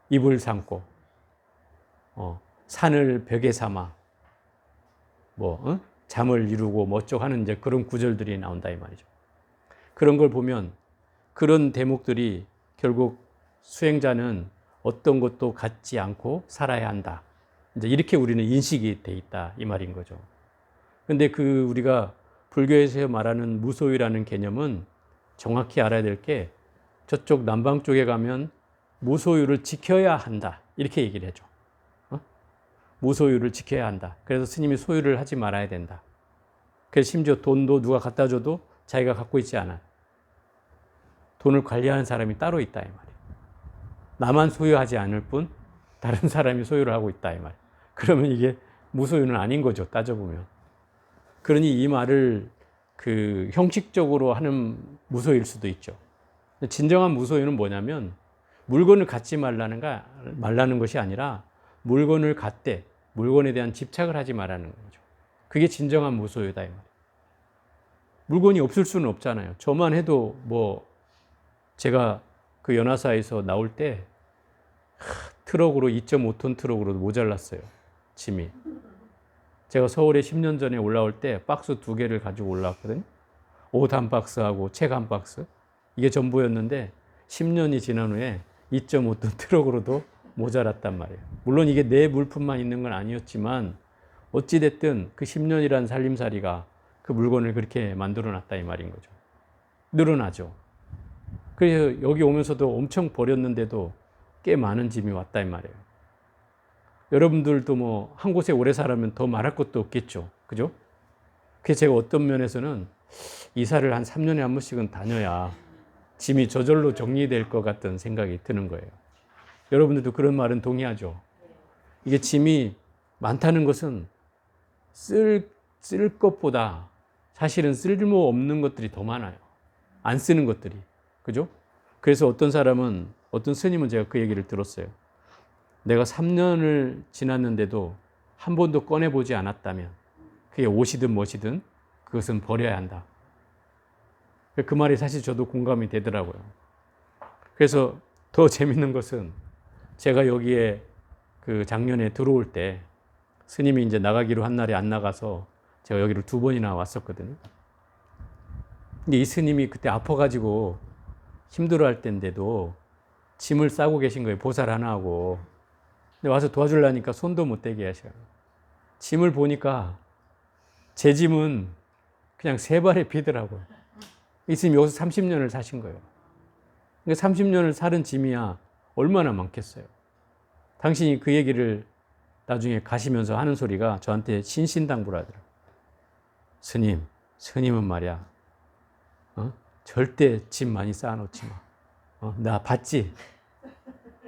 입을 삼고 산을 벽에 삼아 잠을 이루고 뭐 어쩌고 하는 이제 그런 구절들이 나온다 이 말이죠. 그런 걸 보면 그런 대목들이 결국 수행자는 어떤 것도 갖지 않고 살아야 한다. 이제 이렇게 우리는 인식이 돼 있다 이 말인 거죠. 근데 그 우리가 불교에서 말하는 무소유라는 개념은 정확히 알아야 될 게, 저쪽 남방 쪽에 가면 무소유를 지켜야 한다 이렇게 얘기를 해줘. 무소유를 지켜야 한다. 그래서 스님이 소유를 하지 말아야 된다. 그래서 심지어 돈도 누가 갖다 줘도 자기가 갖고 있지 않아. 돈을 관리하는 사람이 따로 있다 이 말이에요. 나만 소유하지 않을 뿐 다른 사람이 소유를 하고 있다 이 말이에요. 그러면 이게 무소유는 아닌 거죠, 따져보면. 그러니 이 말을 그 형식적으로 하는 무소유일 수도 있죠. 진정한 무소유는 뭐냐면, 물건을 갖지 말라는 것이 아니라 물건을 갖되 물건에 대한 집착을 하지 말라는 거죠. 그게 진정한 무소유다 이 말이에요. 물건이 없을 수는 없잖아요. 저만 해도 뭐 제가 그 연화사에서 나올 때 트럭으로 2.5톤 트럭으로 모자랐어요, 짐이. 제가 서울에 10년 전에 올라올 때 박스 2개를 가지고 올라왔거든요. 옷 한 박스하고 책 한 박스. 이게 전부였는데 10년이 지난 후에 2.5톤 트럭으로도 모자랐단 말이에요. 물론 이게 내 물품만 있는 건 아니었지만 어찌됐든 그 10년이란 살림살이가 그 물건을 그렇게 만들어 놨다 이 말인 거죠. 늘어나죠. 그래서 여기 오면서도 엄청 버렸는데도 꽤 많은 짐이 왔다 이 말이에요. 여러분들도 뭐 한 곳에 오래 살면 더 말할 것도 없겠죠. 그죠? 그래서 제가 어떤 면에서는 이사를 한 3년에 한 번씩은 다녀야 짐이 저절로 정리될 것 같은 생각이 드는 거예요. 여러분들도 그런 말은 동의하죠? 이게 짐이 많다는 것은 쓸 것보다 사실은 쓸모 없는 것들이 더 많아요. 안 쓰는 것들이. 그죠? 그래서 어떤 스님은 제가 그 얘기를 들었어요. 내가 3년을 지났는데도 한 번도 꺼내보지 않았다면, 그게 옷이든 무엇이든 그것은 버려야 한다. 그 말이 사실 저도 공감이 되더라고요. 그래서 더 재밌는 것은, 제가 여기에 그 작년에 들어올 때 스님이 이제 나가기로 한 날에 안 나가서 제가 여기를 2번이나 왔었거든요. 근데 이 스님이 그때 아파가지고 힘들어할 때인데도 짐을 싸고 계신 거예요. 보살 하나 하고. 근데 와서 도와주려니까 손도 못 대게 하셔요. 짐을 보니까 제 짐은 그냥 3발에 비더라고요. 이 스님이 여기서 30년을 사신 거예요. 그러니까 30년을 살은 짐이야 얼마나 많겠어요. 당신이 그 얘기를 나중에 가시면서 하는 소리가 저한테 신신당부하더라고요. 스님은 말이야, 절대 짐 많이 쌓아놓지 마. 나 봤지?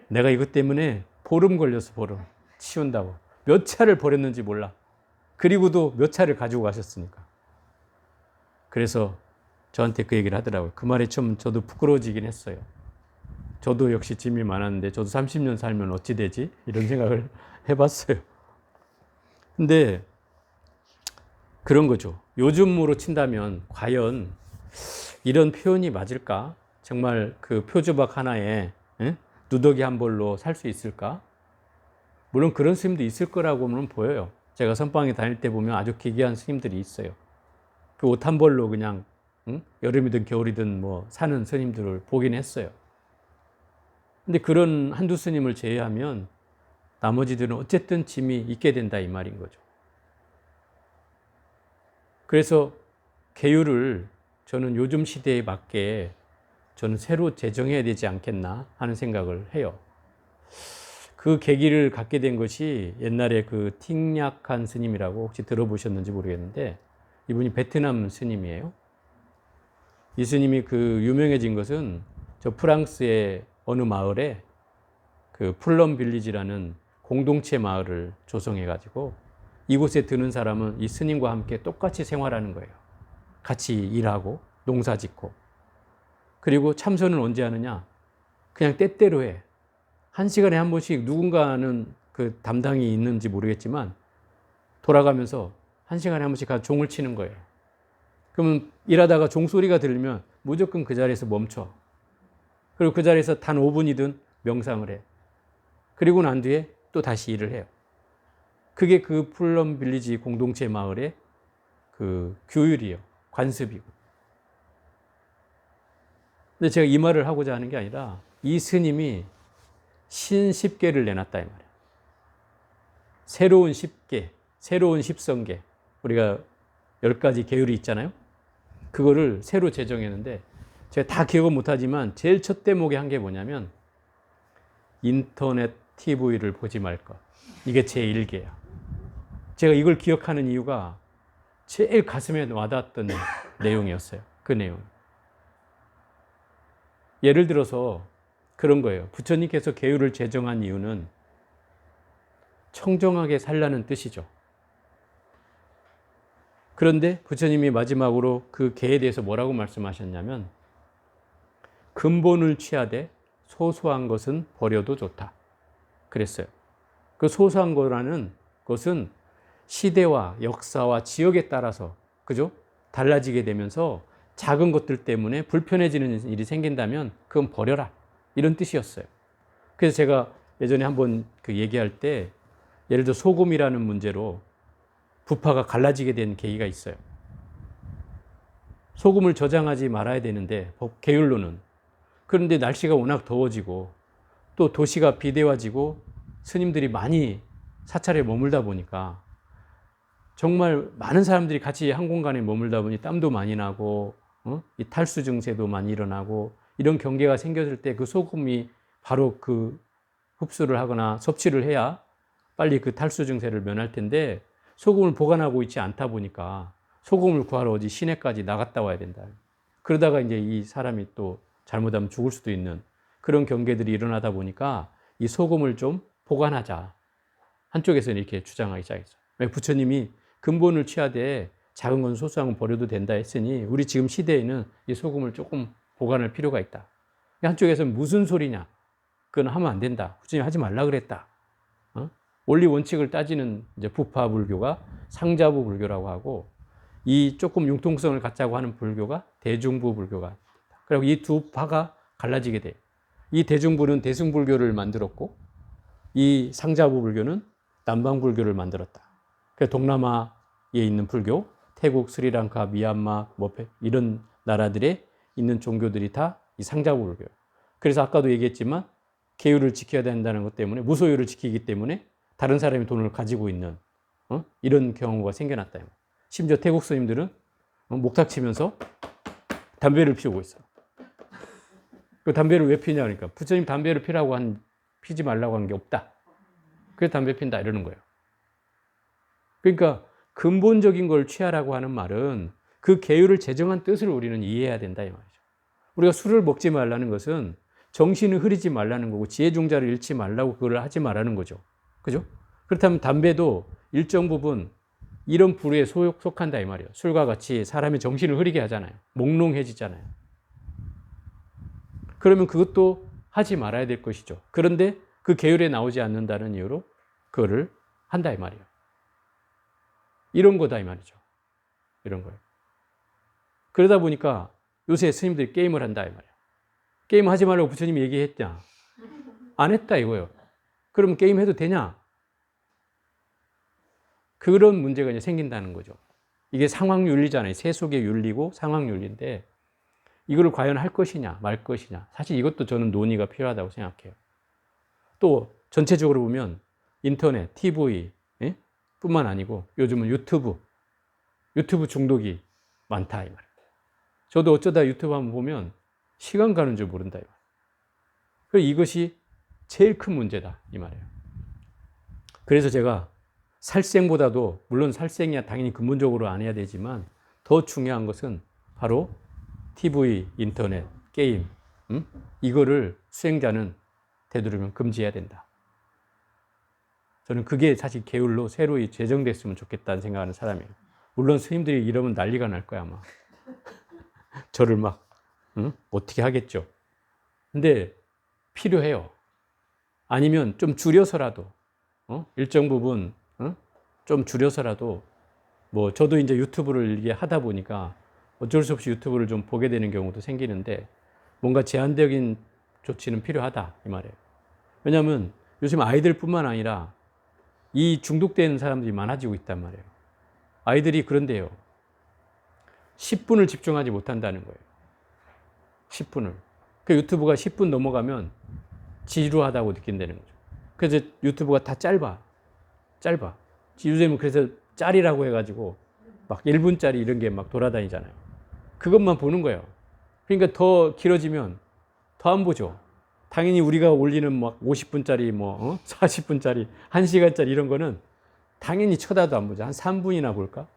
내가 이것 때문에 보름 걸렸어, 보름. 치운다고. 몇 차를 버렸는지 몰라. 그리고도 몇 차를 가지고 가셨으니까. 그래서 저한테 그 얘기를 하더라고요. 그 말에 좀 저도 부끄러워지긴 했어요. 저도 역시 짐이 많았는데 저도 30년 살면 어찌 되지? 이런 생각을 해봤어요. 근데 그런 거죠. 요즘으로 친다면 과연 이런 표현이 맞을까? 정말 그 표주박 하나에 누더기 한 벌로 살 수 있을까? 물론 그런 스님도 있을 거라고는 보여요. 제가 선방에 다닐 때 보면 아주 기괴한 스님들이 있어요. 그 옷 한 벌로 그냥 여름이든 겨울이든 뭐 사는 스님들을 보긴 했어요. 근데 그런 한두 스님을 제외하면 나머지들은 어쨌든 짐이 있게 된다 이 말인 거죠. 그래서 계율을 저는 요즘 시대에 맞게 저는 새로 제정해야 되지 않겠나 하는 생각을 해요. 그 계기를 갖게 된 것이 옛날에 그 틱략한 스님이라고 혹시 들어보셨는지 모르겠는데 이분이 베트남 스님이에요. 이 스님이 그 유명해진 것은 저 프랑스의 어느 마을에 그 플럼 빌리지라는 공동체 마을을 조성해 가지고 이곳에 드는 사람은 이 스님과 함께 똑같이 생활하는 거예요. 같이 일하고 농사 짓고. 그리고 참선은 언제 하느냐? 그냥 때때로 해. 한 시간에 한 번씩 누군가는 그 담당이 있는지 모르겠지만 돌아가면서 한 시간에 한 번씩 종을 치는 거예요. 그러면 일하다가 종소리가 들리면 무조건 그 자리에서 멈춰. 그리고 그 자리에서 단 5분이든 명상을 해. 그리고 난 뒤에 또 다시 일을 해요. 그게 그 플럼 빌리지 공동체 마을의 그 규율이에요. 관습이고. 근데 제가 이 말을 하고자 하는 게 아니라 이 스님이 신십계를 내놨다 이 말이에요. 새로운 십계, 새로운 십성계. 우리가 10가지 계율이 있잖아요. 그거를 새로 제정했는데 제가 다 기억은 못하지만 제일 첫 대목에 한 게 뭐냐면 인터넷 TV를 보지 말 것. 이게 제 1계야. 제가 이걸 기억하는 이유가 제일 가슴에 와닿았던 내용이었어요. 그 내용. 예를 들어서 그런 거예요. 부처님께서 계율을 제정한 이유는 청정하게 살라는 뜻이죠. 그런데 부처님이 마지막으로 그 계에 대해서 뭐라고 말씀하셨냐면 근본을 취하되 소소한 것은 버려도 좋다. 그랬어요. 그 소소한 거라는 것은 시대와 역사와 지역에 따라서 그죠? 달라지게 되면서 작은 것들 때문에 불편해지는 일이 생긴다면 그건 버려라. 이런 뜻이었어요. 그래서 제가 예전에 한번 그 얘기할 때 예를 들어 소금이라는 문제로 부파가 갈라지게 된 계기가 있어요. 소금을 저장하지 말아야 되는데 계율로는. 그런데 날씨가 워낙 더워지고 또 도시가 비대화지고 스님들이 많이 사찰에 머물다 보니까 정말 많은 사람들이 같이 한 공간에 머물다 보니 땀도 많이 나고 이 탈수 증세도 많이 일어나고 이런 경계가 생겼을 때 그 소금이 바로 그 흡수를 하거나 섭취를 해야 빨리 그 탈수 증세를 면할 텐데 소금을 보관하고 있지 않다 보니까 소금을 구하러 어디 시내까지 나갔다 와야 된다. 그러다가 이제 이 사람이 또 잘못하면 죽을 수도 있는 그런 경계들이 일어나다 보니까 이 소금을 좀 보관하자. 한쪽에서는 이렇게 주장하기 시작했어요. 부처님이 근본을 취하되 작은 건 소소한 건 버려도 된다 했으니 우리 지금 시대에는 이 소금을 조금 보관할 필요가 있다. 한쪽에서는 무슨 소리냐? 그건 하면 안 된다. 부처님이 하지 말라 그랬다. 원리 원칙을 따지는 이제 부파 불교가 상자부 불교라고 하고 이 조금 융통성을 갖자고 하는 불교가 대중부 불교가. 그리고 이 두 파가 갈라지게 돼요. 이 대중부는 대승불교를 만들었고 이 상자부 불교는 남방불교를 만들었다. 그래서 동남아에 있는 불교, 태국, 스리랑카, 미얀마, 이런 나라들에 있는 종교들이 다 이 상자부 불교예요. 그래서 아까도 얘기했지만 계율을 지켜야 된다는 것 때문에 무소유를 지키기 때문에 다른 사람이 돈을 가지고 있는 이런 경우가 생겨났다. 심지어 태국 스님들은 목탁 치면서 담배를 피우고 있어. 그 담배를 왜 피냐 그러니까 부처님 담배를 피지 말라고 한 게 없다. 그래서 담배 핀다 이러는 거예요. 그러니까 근본적인 걸 취하라고 하는 말은 그 계율을 제정한 뜻을 우리는 이해해야 된다 이 말이죠. 우리가 술을 먹지 말라는 것은 정신을 흐리지 말라는 거고 지혜종자를 잃지 말라고 그걸 하지 말라는 거죠. 그죠? 그렇다면 담배도 일정 부분 이런 부류에 속한다 이 말이에요. 술과 같이 사람의 정신을 흐리게 하잖아요. 몽롱해지잖아요. 그러면 그것도 하지 말아야 될 것이죠. 그런데 그 계율에 나오지 않는다는 이유로 그거를 한다 이 말이에요. 이런 거다 이 말이죠. 이런 거예요. 그러다 보니까 요새 스님들이 게임을 한다 이 말이에요. 게임 하지 말라고 부처님이 얘기했냐? 안 했다 이거예요. 그러면 게임 해도 되냐? 그런 문제가 이제 생긴다는 거죠. 이게 상황윤리잖아요. 세속의 윤리고 상황윤리인데 이걸 과연 할 것이냐 말 것이냐, 사실 이것도 저는 논의가 필요하다고 생각해요. 또 전체적으로 보면 인터넷, TV 예? 뿐만 아니고 요즘은 유튜브 중독이 많다 이 말이에요. 저도 어쩌다 유튜브 한번 보면 시간 가는 줄 모른다 이 말이에요. 그래서 이것이 제일 큰 문제다 이 말이에요. 그래서 제가 살생보다도, 물론 살생이야 당연히 근본적으로 안 해야 되지만 더 중요한 것은 바로 TV, 인터넷, 게임, 이거를 수행자는 되도록이면 금지해야 된다. 저는 그게 사실 계율로 새로 제정됐으면 좋겠다는 생각하는 사람이에요. 물론 스님들이 이러면 난리가 날 거야 아마. 저를 막 어떻게 하겠죠. 근데 필요해요. 아니면 좀 줄여서라도 일정 부분 좀 줄여서라도, 뭐 저도 이제 유튜브를 이게 하다 보니까 어쩔 수 없이 유튜브를 좀 보게 되는 경우도 생기는데 뭔가 제한적인 조치는 필요하다 이 말이에요. 왜냐하면 요즘 아이들뿐만 아니라 이 중독되는 사람들이 많아지고 있단 말이에요. 아이들이 그런데요, 10분을 집중하지 못한다는 거예요. 10분을. 그 유튜브가 10분 넘어가면 지루하다고 느낀다는 거죠. 그래서 유튜브가 다 짧아. 요즘은 그래서 짤이라고 해가지고 막 1분짜리 이런 게 막 돌아다니잖아요. 그것만 보는 거예요. 그러니까 더 길어지면 더 안 보죠. 당연히 우리가 올리는 막 50분짜리 40분짜리 1시간짜리 이런 거는 당연히 쳐다도 안 보죠. 한 3분이나 볼까?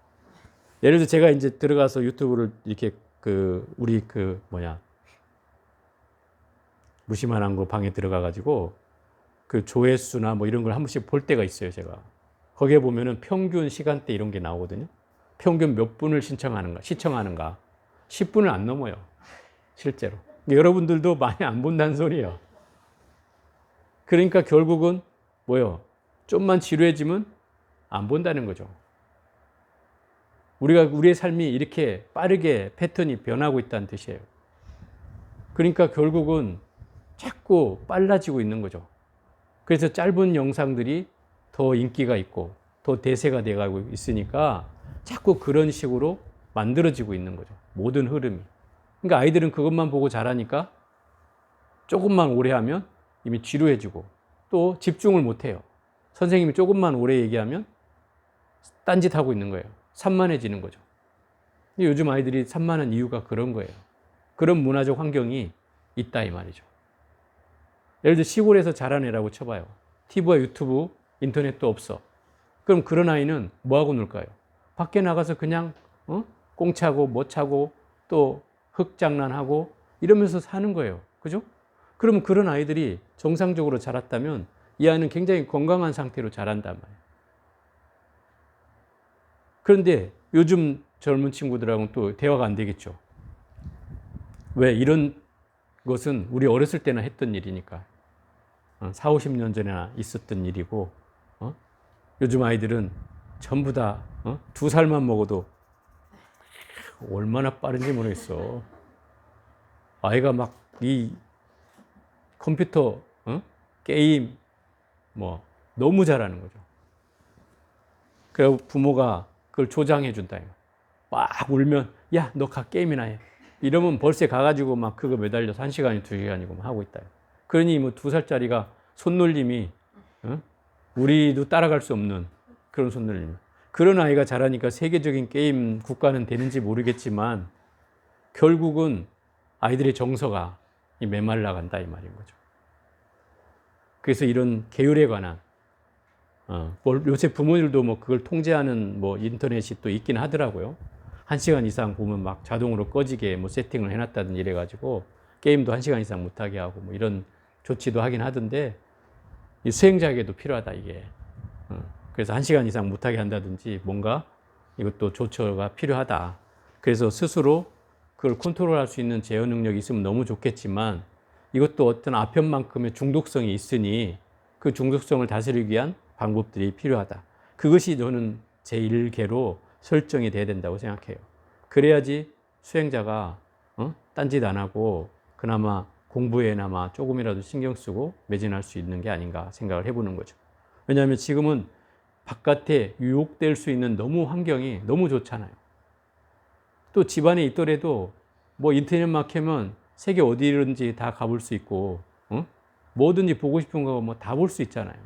예를 들어 제가 이제 들어가서 유튜브를 이렇게 우리 무심한 거 방에 들어가가지고 그 조회수나 뭐 이런 걸 한 번씩 볼 때가 있어요, 제가. 거기에 보면은 평균 시간대 이런 게 나오거든요. 평균 몇 분을 시청하는가. 10분을 안 넘어요, 실제로. 여러분들도 많이 안 본다는 소리예요. 그러니까 결국은 뭐요? 좀만 지루해지면 안 본다는 거죠. 우리의 삶이 이렇게 빠르게 패턴이 변하고 있다는 뜻이에요. 그러니까 결국은 자꾸 빨라지고 있는 거죠. 그래서 짧은 영상들이 더 인기가 있고 더 대세가 돼가고 있으니까 자꾸 그런 식으로 만들어지고 있는 거죠. 모든 흐름이. 그러니까 아이들은 그것만 보고 자라니까 조금만 오래 하면 이미 지루해지고 또 집중을 못 해요. 선생님이 조금만 오래 얘기하면 딴짓하고 있는 거예요. 산만해지는 거죠. 요즘 아이들이 산만한 이유가 그런 거예요. 그런 문화적 환경이 있다 이 말이죠. 예를 들어 시골에서 자란 애라고 쳐봐요. TV와 유튜브, 인터넷도 없어. 그럼 그런 아이는 뭐하고 놀까요? 밖에 나가서 그냥 꽁 차고 뭐 차고 또 흙 장난하고 이러면서 사는 거예요. 그죠? 그러면 그런 아이들이 정상적으로 자랐다면 이 아이는 굉장히 건강한 상태로 자란단 말이에요. 그런데 요즘 젊은 친구들하고는 또 대화가 안 되겠죠. 왜? 이런 것은 우리 어렸을 때나 했던 일이니까. 4, 50년 전에나 있었던 일이고, 요즘 아이들은 전부 다 2살만 먹어도 얼마나 빠른지 모르겠어. 아이가 막 이 컴퓨터, 게임, 뭐, 너무 잘하는 거죠. 그리고 부모가 그걸 조장해 준다. 막 울면, 야, 너 가 게임이나 해. 이러면 벌써 가가지고 막 그거 매달려서 1시간이 2시간이고 하고 있다. 그러니 뭐 2살짜리가 손놀림이, 우리도 따라갈 수 없는 그런 손놀림. 그런 아이가 자라니까 세계적인 게임 국가는 되는지 모르겠지만 결국은 아이들의 정서가 메말라 간다 이 말인 거죠. 그래서 이런 계율에 관한 요새 부모들도 뭐 그걸 통제하는 뭐 인터넷이 또 있긴 하더라고요. 1시간 이상 보면 막 자동으로 꺼지게 뭐 세팅을 해놨다든지 이래가지고 게임도 1시간 이상 못하게 하고 뭐 이런 조치도 하긴 하던데 이 수행자에게도 필요하다 이게. 그래서 1시간 이상 못하게 한다든지 뭔가 이것도 조처가 필요하다. 그래서 스스로 그걸 컨트롤할 수 있는 제어 능력이 있으면 너무 좋겠지만 이것도 어떤 아편만큼의 중독성이 있으니 그 중독성을 다스리기 위한 방법들이 필요하다. 그것이 저는 제1계로 설정이 돼야 된다고 생각해요. 그래야지 수행자가 딴짓 안 하고 그나마 공부에나마 조금이라도 신경 쓰고 매진할 수 있는 게 아닌가 생각을 해보는 거죠. 왜냐하면 지금은 바깥에 유혹될 수 있는 너무 환경이 너무 좋잖아요. 또 집안에 있더라도 뭐 인터넷만 켜면 세계 어디든지 다 가볼 수 있고, 뭐든지 보고 싶은 거 뭐 다 볼 수 있잖아요.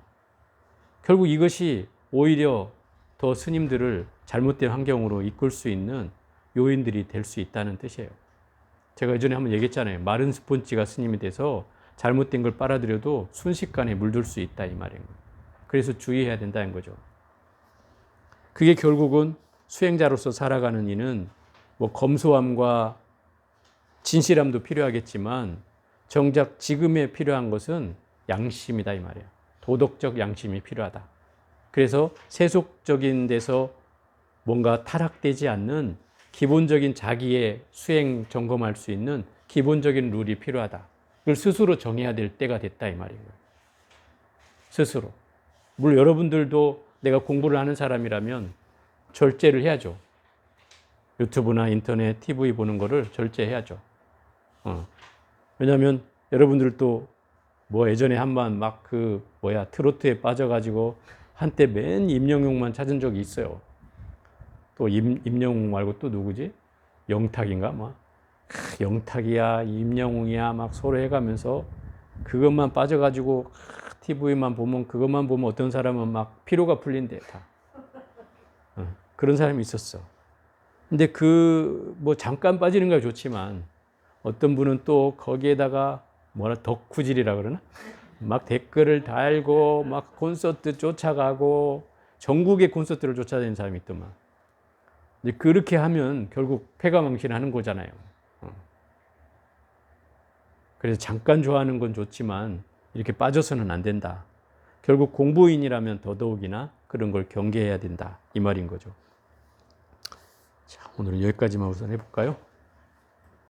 결국 이것이 오히려 더 스님들을 잘못된 환경으로 이끌 수 있는 요인들이 될 수 있다는 뜻이에요. 제가 예전에 한번 얘기했잖아요. 마른 스폰지가 스님이 돼서 잘못된 걸 빨아들여도 순식간에 물들 수 있다 이 말이에요. 그래서 주의해야 된다는 거죠. 그게 결국은 수행자로서 살아가는 이는 뭐 검소함과 진실함도 필요하겠지만 정작 지금에 필요한 것은 양심이다 이 말이에요. 도덕적 양심이 필요하다. 그래서 세속적인 데서 뭔가 타락되지 않는 기본적인 자기의 수행 점검할 수 있는 기본적인 룰이 필요하다. 그걸 스스로 정해야 될 때가 됐다 이 말이에요. 스스로. 물론 여러분들도 내가 공부를 하는 사람이라면 절제를 해야죠. 유튜브나 인터넷, TV 보는 거를 절제해야죠. 왜냐하면 여러분들도 뭐 예전에 한번 막 트로트에 빠져가지고 한때 맨 임영웅만 찾은 적이 있어요. 또 임영웅 말고 또 누구지? 영탁인가? 뭐 영탁이야, 임영웅이야 막 서로 해가면서 그것만 빠져가지고 TV만 보면 그것만 보면 어떤 사람은 막 피로가 풀린대 다. 그런 사람이 있었어. 근데 뭐 잠깐 빠지는 건 좋지만 어떤 분은 또 거기에다가 덕후질이라 그러나? 막 댓글을 달고 막 콘서트 쫓아가고 전국의 콘서트를 쫓아다니는 사람이 있더만. 근데 그렇게 하면 결국 패가망신하는 거잖아요. 그래서 잠깐 좋아하는 건 좋지만 이렇게 빠져서는 안 된다. 결국 공부인이라면 더더욱이나 그런 걸 경계해야 된다. 이 말인 거죠. 자, 오늘은 여기까지만 우선 해볼까요?